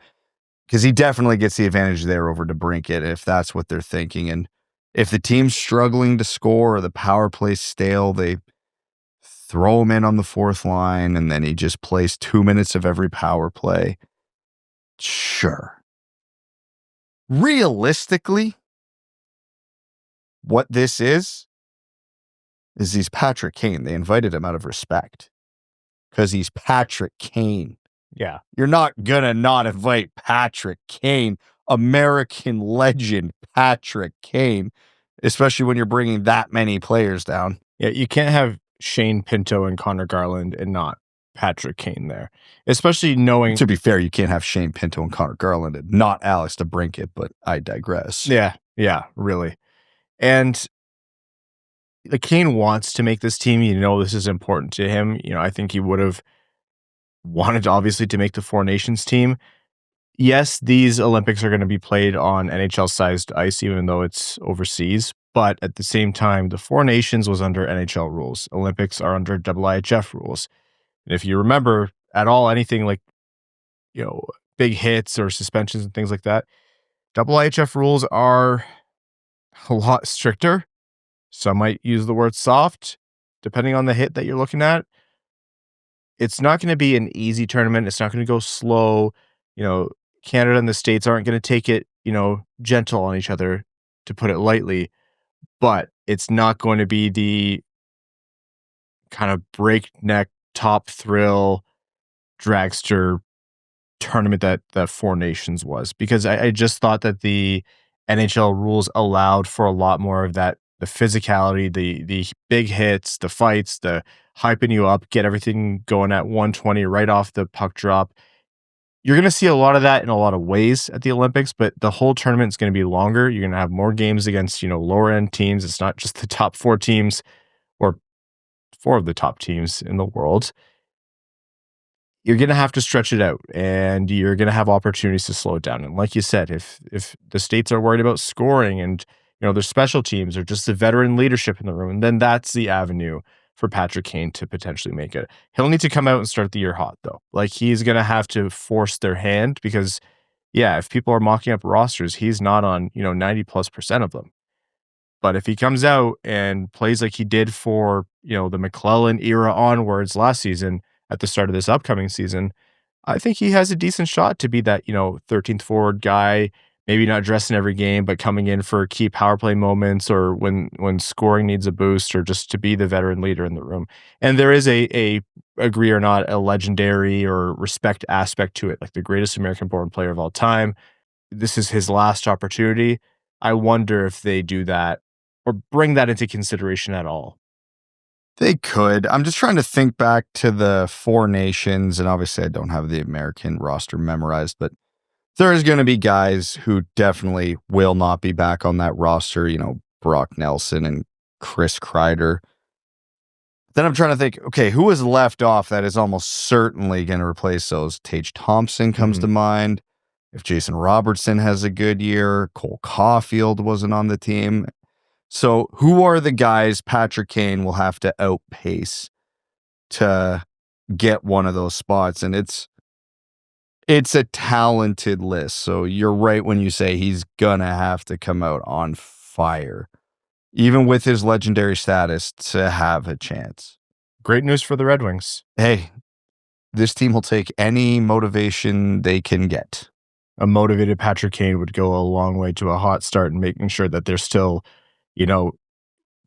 Because he definitely gets the advantage there over DeBrincat if that's what they're thinking. And if the team's struggling to score or the power play's stale, they throw him in on the fourth line and then he just plays 2 minutes of every power play. Sure. Realistically, what this is he's Patrick Kane. They invited him out of respect because he's Patrick Kane. Yeah. You're not going to not invite Patrick Kane, American legend Patrick Kane, especially when you're bringing that many players down. Yeah, you can't have Shane Pinto and Connor Garland and not Patrick Kane there, especially knowing... To be fair, you can't have Shane Pinto and Connor Garland and not Alex DeBrincat, but I digress. Yeah, really. And the Kane wants to make this team. This is important to him. I think he would have wanted, obviously, to make the Four Nations team. Yes, these Olympics are going to be played on NHL-sized ice, even though it's overseas. But at the same time, the Four Nations was under NHL rules. Olympics are under IIHF rules. And if you remember at all anything like, big hits or suspensions and things like that, IIHF rules are a lot stricter. Some might use the word soft, depending on the hit that you're looking at. It's not going to be an easy tournament. It's not going to go slow. Canada and the States aren't going to take it, gentle on each other, to put it lightly. But it's not going to be the kind of breakneck, top thrill, dragster tournament that Four Nations was. Because I just thought that the NHL rules allowed for a lot more of that, the physicality, the big hits, the fights, the hyping you up, get everything going at 120 right off the puck drop. You're going to see a lot of that in a lot of ways at the Olympics, but the whole tournament is going to be longer. You're going to have more games against, lower end teams. It's not just the top four teams or four of the top teams in the world. You're going to have to stretch it out and you're going to have opportunities to slow it down. And like you said, if the States are worried about scoring and, their special teams or just the veteran leadership in the room, then that's the avenue for Patrick Kane to potentially make it. He'll need to come out and start the year hot, though. Like, he's going to have to force their hand because, if people are mocking up rosters, he's not on, 90+% of them. But if he comes out and plays like he did for, the McLellan era onwards last season at the start of this upcoming season, I think he has a decent shot to be that, 13th forward guy, maybe not dressing every game, but coming in for key power play moments or when scoring needs a boost or just to be the veteran leader in the room. And there is a agree or not, a legendary or respect aspect to it, like the greatest American-born player of all time. This is his last opportunity. I wonder if they do that or bring that into consideration at all. They could. I'm just trying to think back to the Four Nations, and obviously I don't have the American roster memorized, but there's going to be guys who definitely will not be back on that roster, Brock Nelson and Chris Kreider. Then I'm trying to think, okay, who is left off that is almost certainly going to replace those? Tage Thompson comes to mind. If Jason Robertson has a good year, Cole Caulfield wasn't on the team. So who are the guys Patrick Kane will have to outpace to get one of those spots? And it's a talented list. So you're right when you say he's going to have to come out on fire, even with his legendary status, to have a chance. Great news for the Red Wings. Hey, this team will take any motivation they can get. A motivated Patrick Kane would go a long way to a hot start and making sure that they're still,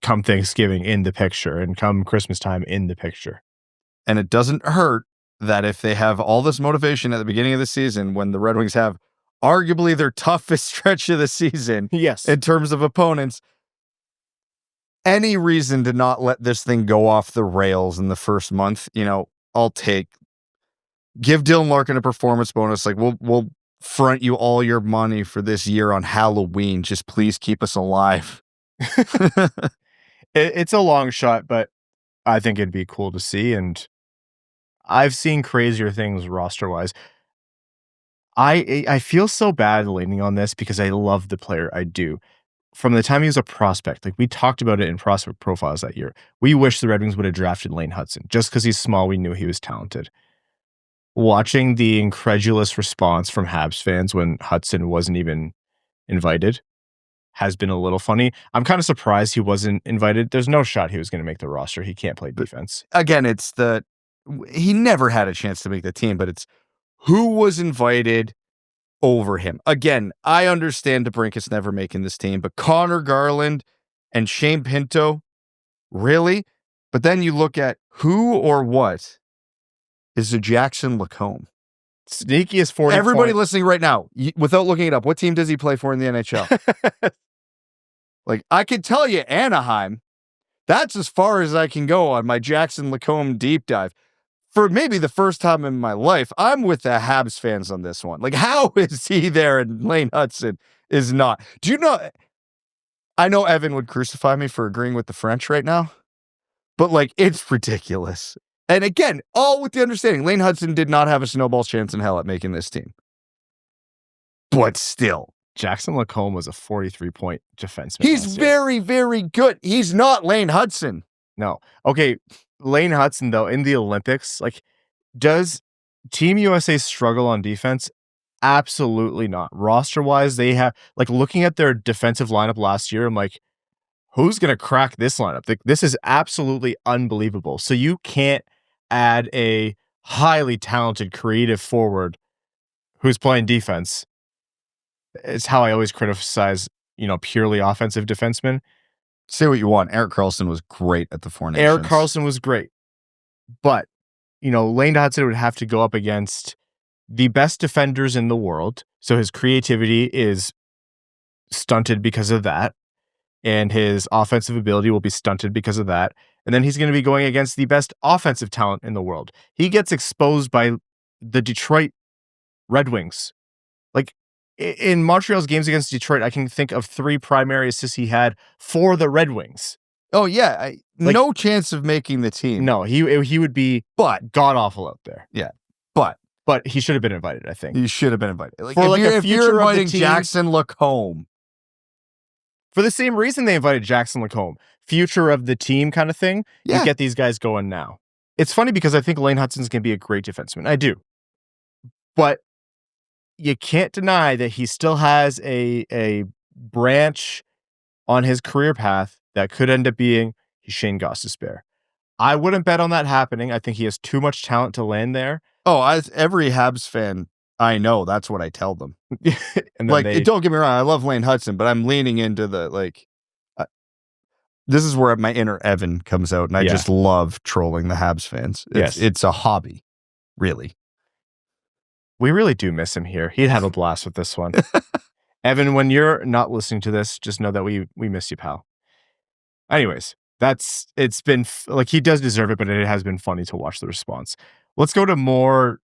come Thanksgiving in the picture and come Christmas time in the picture. And it doesn't hurt that if they have all this motivation at the beginning of the season, when the Red Wings have arguably their toughest stretch of the season, yes, in terms of opponents, any reason to not let this thing go off the rails in the first month, I'll give Dylan Larkin a performance bonus. Like we'll front you all your money for this year on Halloween. Just please keep us alive. It's a long shot, but I think it'd be cool to see. And I've seen crazier things roster-wise. I feel so bad leaning on this because I love the player. I do. From the time he was a prospect, like we talked about it in prospect profiles that year, we wish the Red Wings would have drafted Lane Hutson. Just because he's small, we knew he was talented. Watching the incredulous response from Habs fans when Hutson wasn't even invited has been a little funny. I'm kind of surprised he wasn't invited. There's no shot he was going to make the roster. He can't play defense. Again, he never had a chance to make the team, but it's who was invited over him. Again, I understand DeBrincat's never making this team, but Connor Garland and Shane Pinto, really? But then you look at who or what is a Jackson Lacombe. Sneakiest 40 Everybody listening right now, without looking it up, what team does he play for in the NHL? Like, I could tell you Anaheim. That's as far as I can go on my Jackson Lacombe deep dive. For maybe the first time in my life, I'm with the Habs fans on this one. Like, how is he there and Lane Hutson is not? Do you know? I know Evan would crucify me for agreeing with the French right now, but like, it's ridiculous. And again, all with the understanding, Lane Hutson did not have a snowball's chance in hell at making this team. But still. Jackson Lacombe was a 43-point defenseman. He's very, very good. He's not Lane Hutson. No. Okay, Lane Hutson, though, in the Olympics, like, does Team USA struggle on defense? Absolutely not. Roster-wise, they have, like, looking at their defensive lineup last year, I'm like, who's going to crack this lineup? Like, this is absolutely unbelievable. So you can't add a highly talented, creative forward who's playing defense. It's how I always criticize, purely offensive defensemen. Say what you want. Erik Karlsson was great at the Four Nations. Erik Karlsson was great. But, Lane Hutson would have to go up against the best defenders in the world. So his creativity is stunted because of that. And his offensive ability will be stunted because of that. And then he's going to be going against the best offensive talent in the world. He gets exposed by the Detroit Red Wings. Like, in Montreal's games against Detroit, I can think of 3 primary assists he had for the Red Wings. Oh, yeah. No chance of making the team. No, he would be god-awful out there. Yeah, but he should have been invited, I think. He should have been invited. Like, for if you're inviting Jackson Lacombe. For the same reason they invited Jackson Lacombe. Future of the team kind of thing. Yeah. You get these guys going now. It's funny because I think Lane Hutson's going to be a great defenseman. I do. But you can't deny that he still has a branch on his career path that could end up being Shane Gostisbehere. I wouldn't bet on that happening. I think he has too much talent to land there. Oh, every Habs fan I know, that's what I tell them. And like, don't get me wrong, I love Lane Hutson, but I'm leaning into this is where my inner Evan comes out, and I just love trolling the Habs fans. It's a hobby, really. We really do miss him here. He'd have a blast with this one. Evan, when you're not listening to this, just know that we miss you, pal. Anyways, it's been, he does deserve it, but it has been funny to watch the response. Let's go to more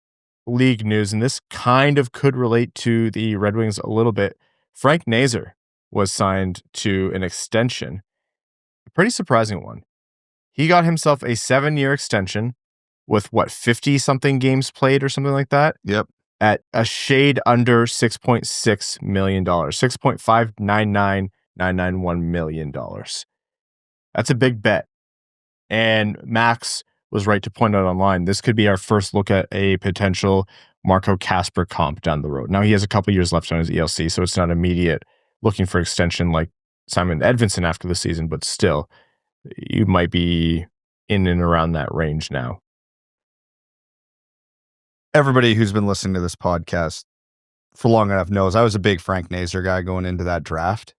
league news, and this kind of could relate to the Red Wings a little bit. Frank Nazar was signed to an extension. A pretty surprising one. He got himself a 7-year extension with 50-something games played or something like that. Yep. At a shade under $6.6 million, $6.599991 million. That's a big bet. And Max was right to point out online, this could be our first look at a potential Marco Kasper comp down the road. Now, he has a couple years left on his ELC, so it's not immediate looking for extension like Simon Edvinsson after the season, but still, you might be in and around that range now. Everybody who's been listening to this podcast for long enough knows I was a big Frank Nazar guy going into that draft,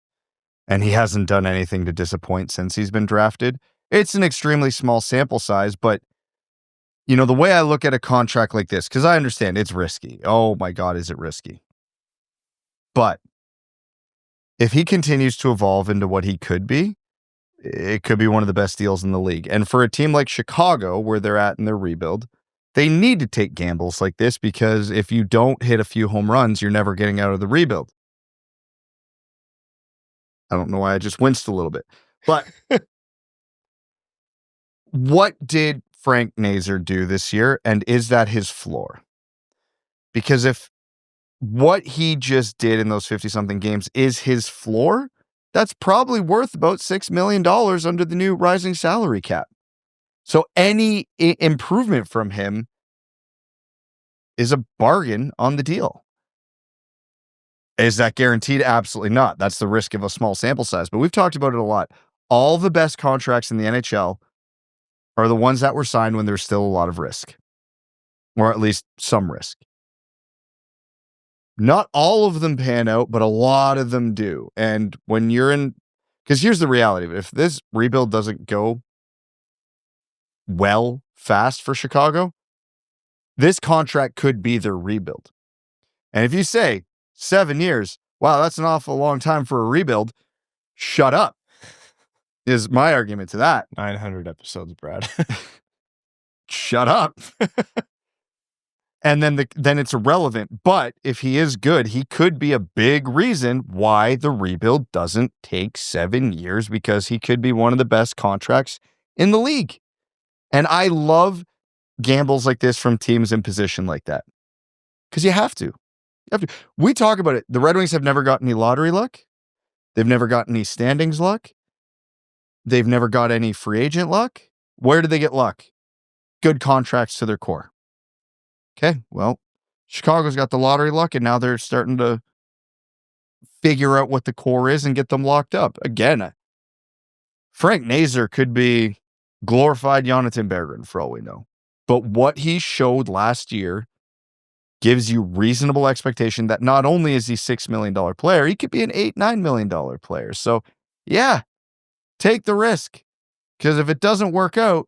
and he hasn't done anything to disappoint since he's been drafted. It's an extremely small sample size, but you know, the way I look at a contract like this, because I understand it's risky. Oh my God, is it risky? But if he continues to evolve into what he could be, it could be one of the best deals in the league. And for a team like Chicago, where they're at in their rebuild, they need to take gambles like this, because if you don't hit a few home runs, you're never getting out of the rebuild. I don't know why I just winced a little bit. But what did Frank Nazar do this year, and is that his floor? Because if what he just did in those 50-something games is his floor, that's probably worth about $6 million under the new rising salary cap. So any improvement from him is a bargain on the deal. Is that guaranteed? Absolutely not. That's the risk of a small sample size. But we've talked about it a lot. All the best contracts in the NHL are the ones that were signed when there's still a lot of risk, or at least some risk. Not all of them pan out, but a lot of them do. And when you're in, because here's the reality of it. If this rebuild doesn't go well fast for Chicago, this contract could be their rebuild. And if you say 7 years, wow, that's an awful long time for a rebuild, shut up, is my argument to that. 900 episodes, Brad. Shut up. And then it's irrelevant. But if he is good, he could be a big reason why the rebuild doesn't take 7 years, because he could be one of the best contracts in the league. And I love gambles like this from teams in position like that, because you have to. We talk about it. The Red Wings have never got any lottery luck. They've never got any standings luck. They've never got any free agent luck. Where do they get luck? Good contracts to their core. Okay, well, Chicago's got the lottery luck, and now they're starting to figure out what the core is and get them locked up. Again, Frank Nazar could be glorified Jonathan Berggren for all we know. But what he showed last year gives you reasonable expectation that not only is he a $6 million player, he could be an $8-9 million player. So, yeah, take the risk. Because if it doesn't work out,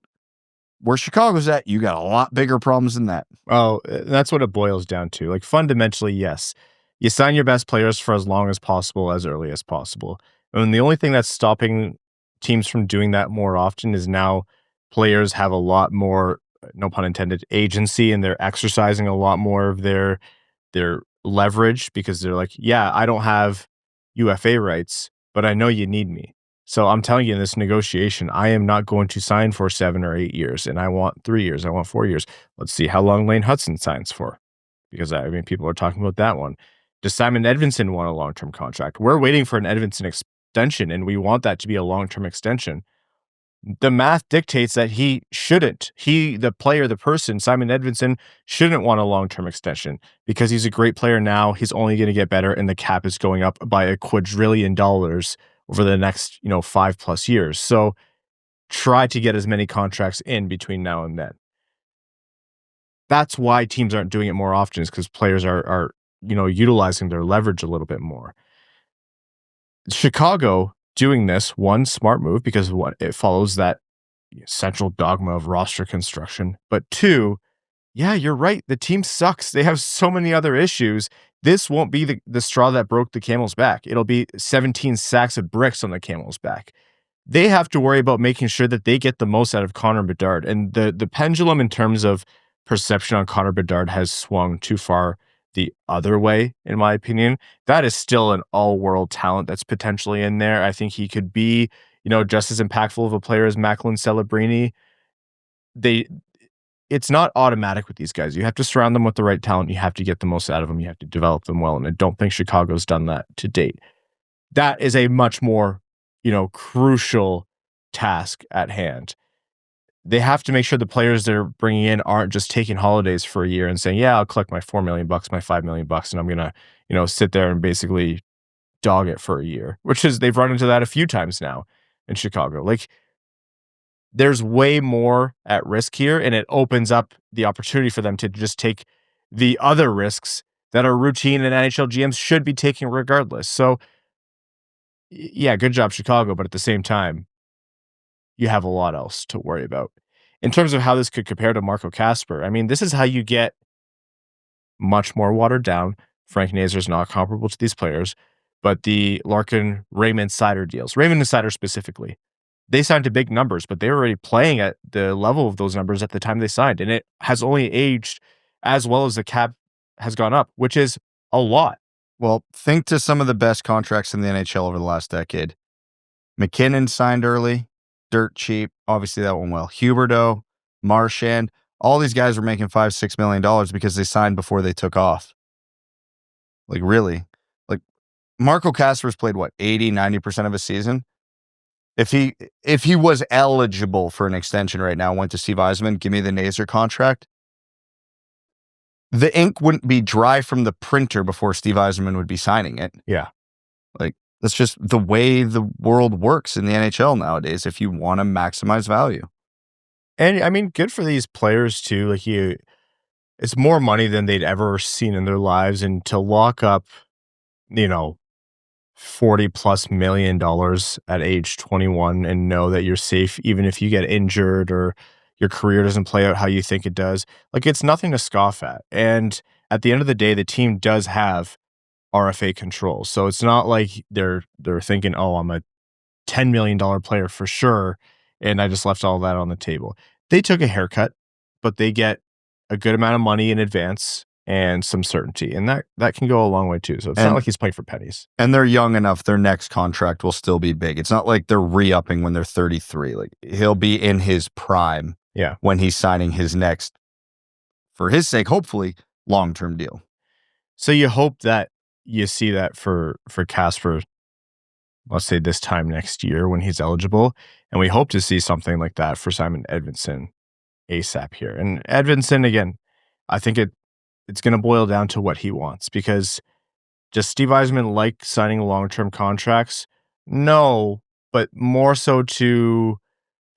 where Chicago's at, you got a lot bigger problems than that. Oh, that's what it boils down to. Like, fundamentally, yes. You sign your best players for as long as possible, as early as possible. And the only thing that's stopping teams from doing that more often is now players have a lot more, no pun intended, agency, and they're exercising a lot more of their leverage, because they're like, yeah, I don't have UFA rights, but I know you need me. So I'm telling you, in this negotiation, I am not going to sign for 7 or 8 years, and I want 3 years. I want 4 years. Let's see how long Lane Hutson signs for, because I mean, people are talking about that one. Does Simon Edvinsson want a long-term contract? We're waiting for an Edvinsson extension, and we want that to be a long-term extension. The math dictates that he shouldn't. The player, the person, Simon Edvinsson, shouldn't want a long-term extension, because he's a great player now. He's only going to get better, and the cap is going up by $1 quadrillion over the next, 5+ years. So try to get as many contracts in between now and then. That's why teams aren't doing it more often, is because players are utilizing their leverage a little bit more. Chicago doing this, one, smart move, because it follows that central dogma of roster construction. But two, yeah, you're right. The team sucks. They have so many other issues. This won't be the straw that broke the camel's back. It'll be 17 sacks of bricks on the camel's back. They have to worry about making sure that they get the most out of Connor Bedard. And the pendulum in terms of perception on Connor Bedard has swung too far the other way, in my opinion. That is still an all-world talent that's potentially in there. I think he could be just as impactful of a player as Macklin Celebrini. It's not automatic with these guys. You have to surround them with the right talent. You have to get the most out of them. You have to develop them well. And I don't think Chicago's done that to date. That is a much more, crucial task at hand. They have to make sure the players they're bringing in aren't just taking holidays for a year and saying, yeah, I'll collect my $4 million, my $5 million, and I'm going to, sit there and basically dog it for a year, which is they've run into that a few times now in Chicago. Like, there's way more at risk here, and it opens up the opportunity for them to just take the other risks that are routine and NHL GMs should be taking regardless. So, yeah, good job, Chicago, but at the same time, you have a lot else to worry about. In terms of how this could compare to Marco Kasper, I mean, this is how you get much more watered down. Frank Nazar is not comparable to these players, but the Larkin, Raymond, Seider deals, Raymond and Seider specifically, they signed to big numbers, but they were already playing at the level of those numbers at the time they signed. And it has only aged as well as the cap has gone up, which is a lot. Well, think to some of the best contracts in the NHL over the last decade. McKinnon signed early, dirt cheap. Obviously, that went well. Huberdeau, Marchand, all these guys were making $5-6 million because they signed before they took off. Like, really? Like, Marco Kasper's played, 80-90% of a season? If he was eligible for an extension right now, went to Steve Yzerman, give me the Nazar contract, the ink wouldn't be dry from the printer before Steve Yzerman would be signing it. Yeah. Like, that's just the way the world works in the NHL nowadays if you want to maximize value. And, I mean, good for these players, too. Like, it's more money than they'd ever seen in their lives. And to lock up, $40+ million at age 21 and know that you're safe even if you get injured or your career doesn't play out how you think it does. Like, it's nothing to scoff at. And at the end of the day, the team does have RFA control. So it's not like they're thinking, oh, I'm a $10 million player for sure, and I just left all that on the table. They took a haircut, but they get a good amount of money in advance and some certainty. And that can go a long way too. So it's not like he's playing for pennies. And they're young enough, their next contract will still be big. It's not like they're re-upping when they're 33. Like, he'll be in his prime when he's signing his next, for his sake, hopefully, long-term deal. So you hope that you see that for Kasper, let's say this time next year when he's eligible. And we hope to see something like that for Simon Edvinsson ASAP here. And Edvinsson, again, I think it's going to boil down to what he wants, because does Steve Yzerman like signing long-term contracts? No, but more so to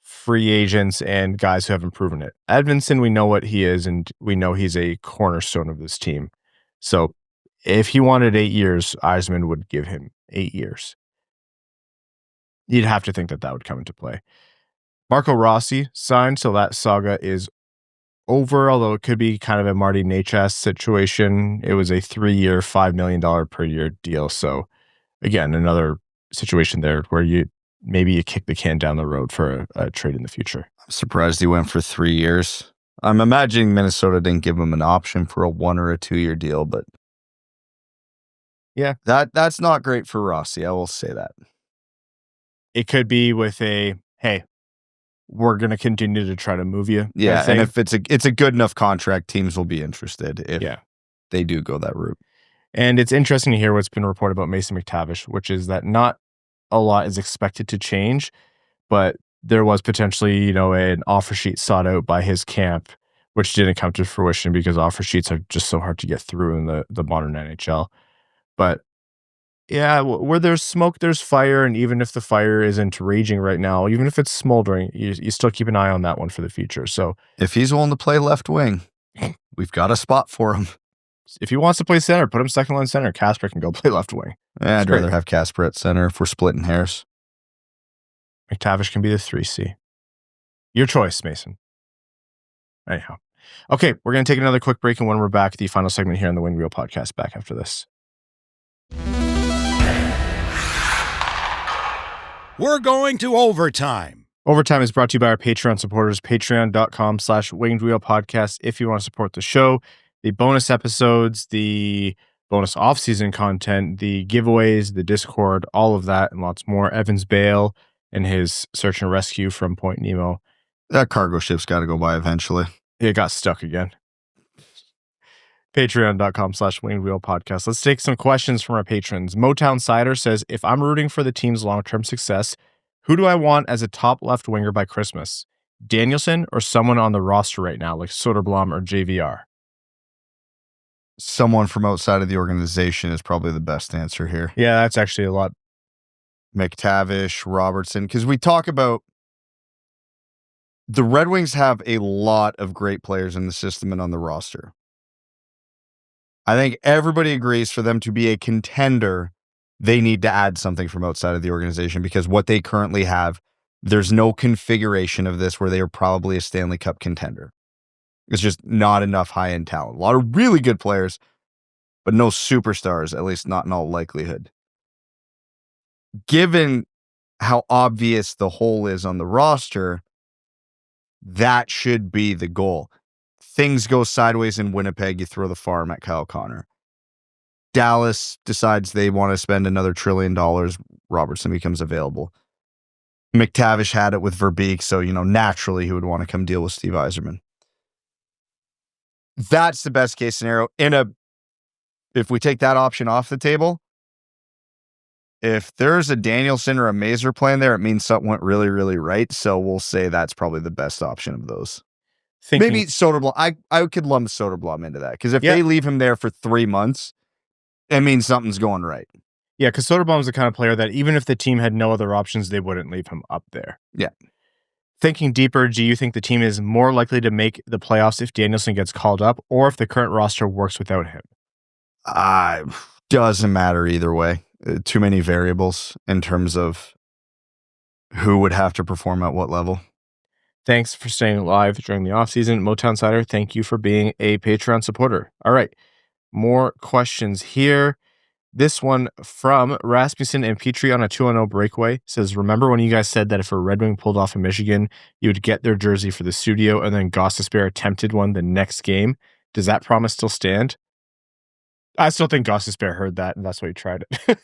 free agents and guys who haven't proven it. Edvinsson, we know what he is, and we know he's a cornerstone of this team. So if he wanted 8 years, Yzerman would give him 8 years. You'd have to think that would come into play. Marco Rossi signed, so that saga is over, although it could be kind of a Marty Necas situation. It was a 3-year, $5 million per year deal. So again, another situation there where you kick the can down the road for a trade in the future. I'm surprised he went for 3 years. I'm imagining Minnesota didn't give him an option for a 1 or a 2 year deal, but yeah, that's not great for Rossi. I will say that. It could be with a, hey, we're going to continue to try to move you. Yeah, and if it's a good enough contract, teams will be interested if they do go that route. And it's interesting to hear what's been reported about Mason McTavish, which is that not a lot is expected to change, but there was potentially, an offer sheet sought out by his camp, which didn't come to fruition because offer sheets are just so hard to get through in the modern NHL. But yeah, where there's smoke, there's fire. And even if the fire isn't raging right now, even if it's smoldering, you still keep an eye on that one for the future. So if he's willing to play left wing, we've got a spot for him. If he wants to play center, put him second line center. Kasper can go play left wing. Yeah, I'd rather have Kasper at center if we're splitting hairs. McTavish can be the 3C. Your choice, Mason. Anyhow. Okay, we're going to take another quick break, and when we're back, the final segment here on the Wing Wheel Podcast, back after this. We're going to overtime. Overtime is brought to you by our Patreon supporters, patreon.com/Winged Wheel Podcast. If you want to support the show, the bonus episodes, the bonus off-season content, the giveaways, the Discord, all of that and lots more. Evans Bale and his search and rescue from Point Nemo. That cargo ship's got to go by eventually. It got stuck again. Patreon.com/wingedwheelpodcast. Let's take some questions from our patrons. Motown Seider says, if I'm rooting for the team's long-term success, who do I want as a top left winger by Christmas? Danielson or someone on the roster right now, like Soderblom or JVR? Someone from outside of the organization is probably the best answer here. Yeah, that's actually a lot. McTavish, Robertson, because we talk about the Red Wings have a lot of great players in the system and on the roster. I think everybody agrees for them to be a contender, they need to add something from outside of the organization because what they currently have, there's no configuration of this where they are probably a Stanley Cup contender. It's just not enough high-end talent. A lot of really good players, but no superstars, at least not in all likelihood. Given how obvious the hole is on the roster, that should be the goal. Things go sideways in Winnipeg, you throw the farm at Kyle Connor. Dallas decides they want to spend another $1 trillion. Robertson becomes available. McTavish had it with Verbeek, so naturally he would want to come deal with Steve Yzerman. That's the best case scenario. If we take that option off the table, if there's a Danielson or a Mazur playing there, it means something went really, really right. So we'll say that's probably the best option of those. Maybe Soderblom. I could lump Soderblom into that because if they leave him there for 3 months, it means something's going right. Yeah, because Soderblom's the kind of player that even if the team had no other options, they wouldn't leave him up there. Yeah. Thinking deeper, do you think the team is more likely to make the playoffs if Danielson gets called up or if the current roster works without him? Doesn't matter either way. Too many variables in terms of who would have to perform at what level. Thanks for staying alive during the offseason. Motown Seider, thank you for being a Patreon supporter. All right, more questions here. This one from Rasmussen and Petrie on a 2-0 breakaway says, remember when you guys said that if a Red Wing pulled off in Michigan, you would get their jersey for the studio and then Gostisbehere attempted one the next game? Does that promise still stand? I still think Gostisbehere heard that and that's why he tried it.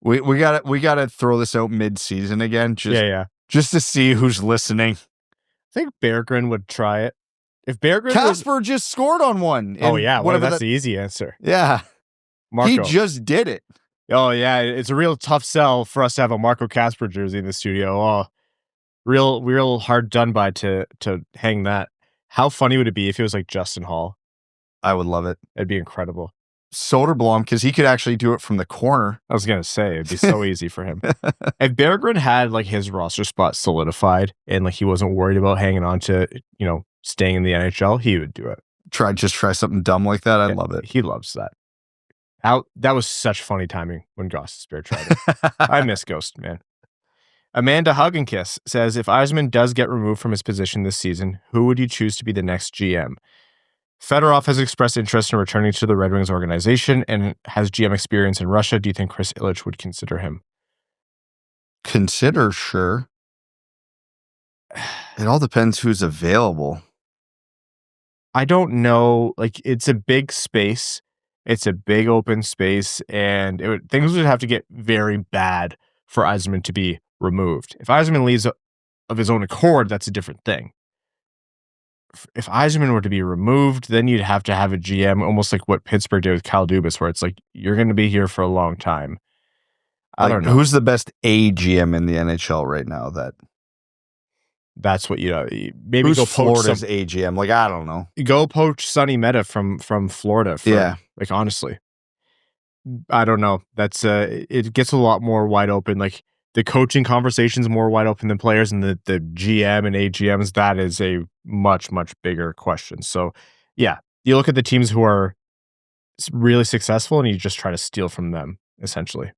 we gotta throw this out mid-season again. Just to see who's listening. I think Berggren would try it. If Berggren Kasper just scored on one. Oh yeah, well, that's the easy answer. Yeah. Marco. He just did it. Oh yeah, it's a real tough sell for us to have a Marco Kasper jersey in the studio. Oh, real hard done by to hang that. How funny would it be if it was like Justin Hall? I would love it. It'd be incredible. Soderblom, because he could actually do it from the corner. I was gonna say it'd be so easy for him. If Berggren had like his roster spot solidified and like he wasn't worried about hanging on to staying in the NHL, he would do it. Try something dumb like that. I'd love it. He loves that. That was such funny timing when Gostisbehere tried it. I miss Ghost, man. Amanda Hug and Kiss says, if Yzerman does get removed from his position this season, who would you choose to be the next GM? Fedorov has expressed interest in returning to the Red Wings organization and has GM experience in Russia. Do you think Chris Ilitch would consider him? Consider, sure. It all depends who's available. I don't know. Like, it's a big space. It's a big open space, and things would have to get very bad for Yzerman to be removed. If Yzerman leaves of his own accord, that's a different thing. If Yzerman were to be removed, then you'd have to have a GM, almost like what Pittsburgh did with Kyle Dubas, where it's like, you're going to be here for a long time. I don't know. Who's the best GM in the NHL right now? That's what maybe who's go poach Florida's GM? Like, I don't know. Go poach Sonny Meta from Florida. Like, honestly, I don't know. That's it gets a lot more wide open. Like, the coaching conversation's more wide open than players, and the GM and AGMs, that is a much, much bigger question. So, yeah, you look at the teams who are really successful, and you just try to steal from them, essentially.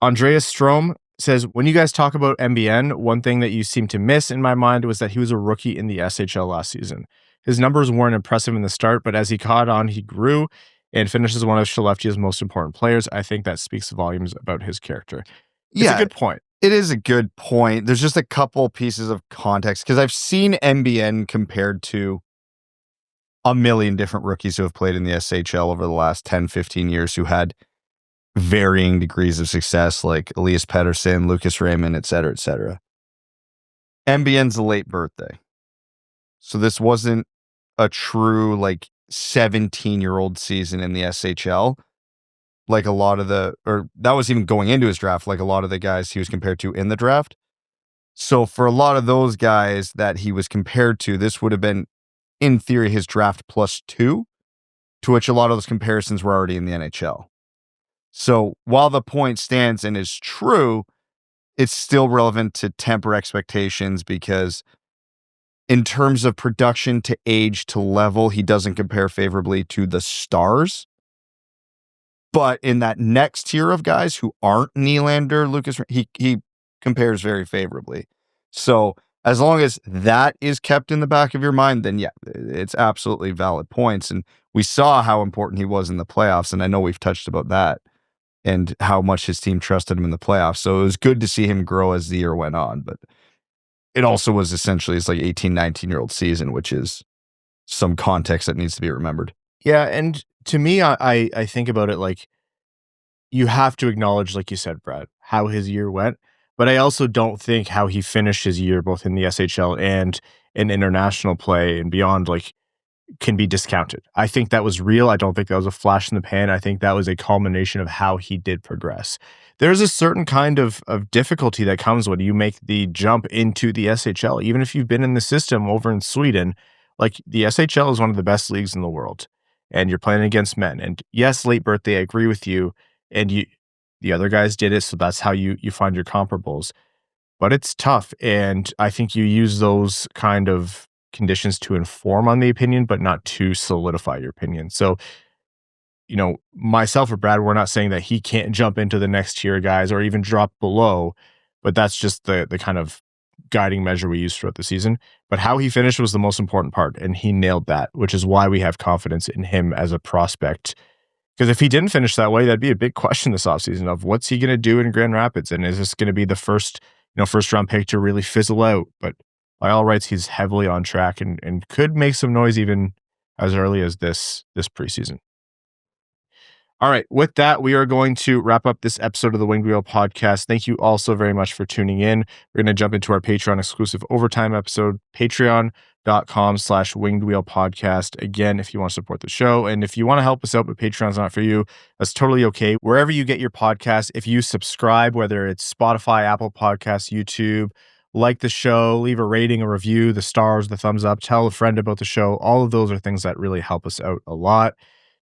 Andreas Strom says, when you guys talk about MBN, one thing that you seem to miss in my mind was that he was a rookie in the SHL last season. His numbers weren't impressive in the start, but as he caught on, he grew and finished as one of Skellefteå's most important players. I think that speaks volumes about his character. It's a good point. It is a good point. There's just a couple pieces of context because I've seen MBN compared to a million different rookies who have played in the SHL over the last 10, 15 years who had varying degrees of success, like Elias Pettersson, Lucas Raymond, et cetera, et cetera. MBN's a late birthday. So this wasn't a true, 17-year-old season in the SHL. Like a lot of that was even going into his draft, like a lot of the guys he was compared to in the draft. So for a lot of those guys that he was compared to, this would have been, in theory, his draft +2, to which a lot of those comparisons were already in the NHL. So while the point stands and is true, it's still relevant to temper expectations, because in terms of production to age to level, he doesn't compare favorably to the stars. But in that next tier of guys who aren't Nylander, Lucas, he compares very favorably. So as long as that is kept in the back of your mind, then yeah, it's absolutely valid points. And we saw how important he was in the playoffs, and I know we've touched about that and how much his team trusted him in the playoffs. So it was good to see him grow as the year went on. But it also was essentially his 18, 19-year-old season, which is some context that needs to be remembered. Yeah, and to me, I think about it like, you have to acknowledge, like you said, Brad, how his year went. But I also don't think how he finished his year, both in the SHL and in international play and beyond, can be discounted. I think that was real. I don't think that was a flash in the pan. I think that was a culmination of how he did progress. There's a certain kind of difficulty that comes when you make the jump into the SHL. Even if you've been in the system over in Sweden, the SHL is one of the best leagues in the world, and you're playing against men. And yes, late birthday, I agree with you. And the other guys did it, so that's how you find your comparables. But it's tough, and I think you use those kind of conditions to inform on the opinion, but not to solidify your opinion. So, myself or Brad, we're not saying that he can't jump into the next tier guys or even drop below, but that's just the kind of guiding measure we use throughout the season. But how he finished was the most important part, and he nailed that, which is why we have confidence in him as a prospect. Because if he didn't finish that way, that'd be a big question this offseason of what's he going to do in Grand Rapids? And is this going to be the first round pick to really fizzle out? But by all rights, he's heavily on track and could make some noise even as early as this preseason. All right, with that, we are going to wrap up this episode of the Winged Wheel podcast. Thank you all so very much for tuning in. We're going to jump into our Patreon exclusive overtime episode, patreon.com/Winged Wheel podcast. Again, if you want to support the show, and if you want to help us out, but Patreon's not for you, that's totally okay. Wherever you get your podcast, if you subscribe, whether it's Spotify, Apple Podcasts, YouTube, like the show, leave a rating, a review, the stars, the thumbs up, tell a friend about the show. All of those are things that really help us out a lot.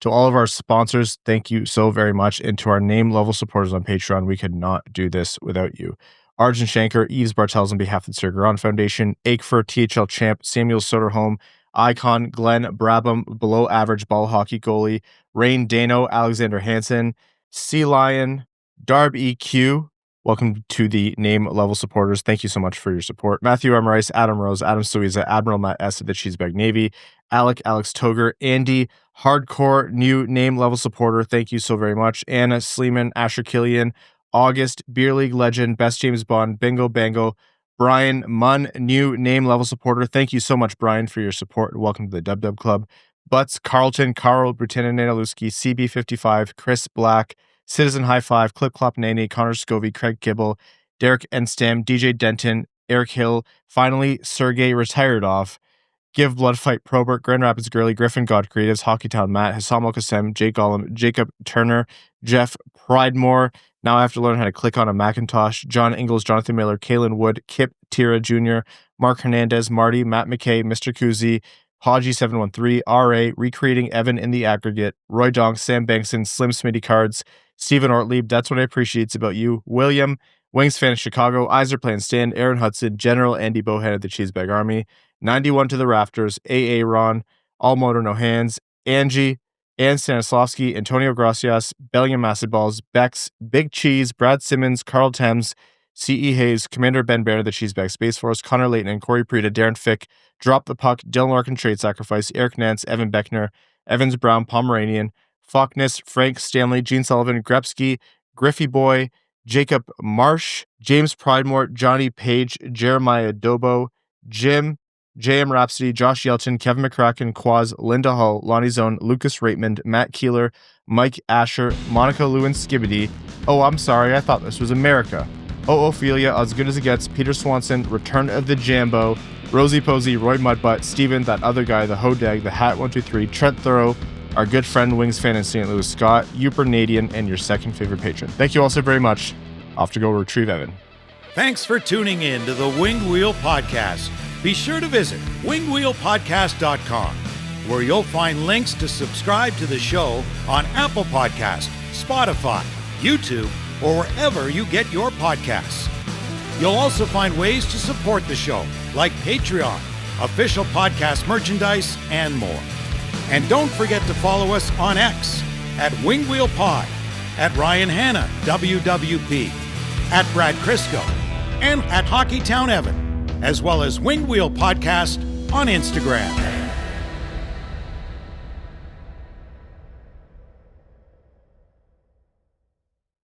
To all of our sponsors, thank you so very much. And to our name level supporters on Patreon, we could not do this without you. Arjun Shankar, Yves Bartels on behalf of the Sir Garon Foundation, Akefer, THL Champ, Samuel Soderholm, Icon, Glenn Brabham, below average ball hockey goalie, Rain Dano, Alexander Hansen, Sea Lion, Darb EQ. Welcome to the name level supporters. Thank you so much for your support. Matthew M. Rice, Adam Rose, Adam Suiza, Admiral Matt S. of the Cheesebag Navy, Alex Toger, Andy, hardcore new name level supporter. Thank you so very much. Anna Sleeman, Asher Killian, August, Beer League legend, Best James Bond, Bingo Bango, Brian Munn, new name level supporter. Thank you so much, Brian, for your support. Welcome to the Dub Dub Club. Butts, Carlton, Carl, Brutina Nanaluski, CB55, Chris Black, Citizen High Five, Clip Clop Nanny, Connor Scovey, Craig Kibble, Derek Enstam, DJ Denton, Eric Hill, finally, Sergei retired off, Give Blood Fight Probert, Grand Rapids Girly, Griffin God Creatives, Hockeytown Matt, Hassam Al Qassem, Jake Gollum, Jacob Turner, Jeff Pridemore. Now I have to learn how to click on a Macintosh. John Ingalls, Jonathan Miller, Kalen Wood, Kip Tira Jr., Mark Hernandez, Marty, Matt McKay, Mr. Kuzi, Haji713, RA, Recreating Evan in the Aggregate, Roy Donk, Sam Bankson, Slim Smitty Cards, Stephen Ortlieb, That's What I Appreciate About You, William, Wings Fan Chicago, Iser Playing Stand, Aaron Hutson, General Andy Bohan of the Cheesebag Army, 91 to the Rafters, AA Ron, All Motor No Hands, Angie, Ann Stanislavski, Antonio Gracias, Bellingham Acid Balls, Bex, Big Cheese, Brad Simmons, Carl Thames, C.E. Hayes, Commander Ben Baird of the Cheesebag Space Force, Connor Layton and Corey Prida, Darren Fick, Drop the Puck, Dylan Larkin Trade Sacrifice, Eric Nance, Evan Beckner, Evans Brown, Pomeranian, Falkness, Frank Stanley, Gene Sullivan, Grepsky, Griffey Boy, Jacob Marsh, James Pridemore, Johnny Page, Jeremiah Dobo, Jim, JM Rhapsody, Josh Yelchin, Kevin McCracken, Quaz, Linda Hull, Lonnie Zone, Lucas Raymond, Matt Keeler, Mike Asher, Monica Lewin Skibbity. Oh, I'm sorry, I thought this was America. Oh, Ophelia, As Good As It Gets, Peter Swanson, Return of the Jambo, Rosie Posey, Roy Mudbutt, Steven, That Other Guy, The Hodag, The Hat 123, Trent Thorough, our good friend Wings fan in St. Louis, Scott, Uper Nadian, and your second favorite patron. Thank you all so very much. Off to go retrieve Evan. Thanks for tuning in to the Winged Wheel Podcast. Be sure to visit wingedwheelpodcast.com, where you'll find links to subscribe to the show on Apple Podcasts, Spotify, YouTube, or wherever you get your podcasts. You'll also find ways to support the show, like Patreon, official podcast merchandise, and more. And don't forget to follow us on X at Winged Wheel Pod, at Ryan Hanna, WWP, at Brad Crisco, and at Hockeytown Evan, as well as Winged Wheel Podcast on Instagram.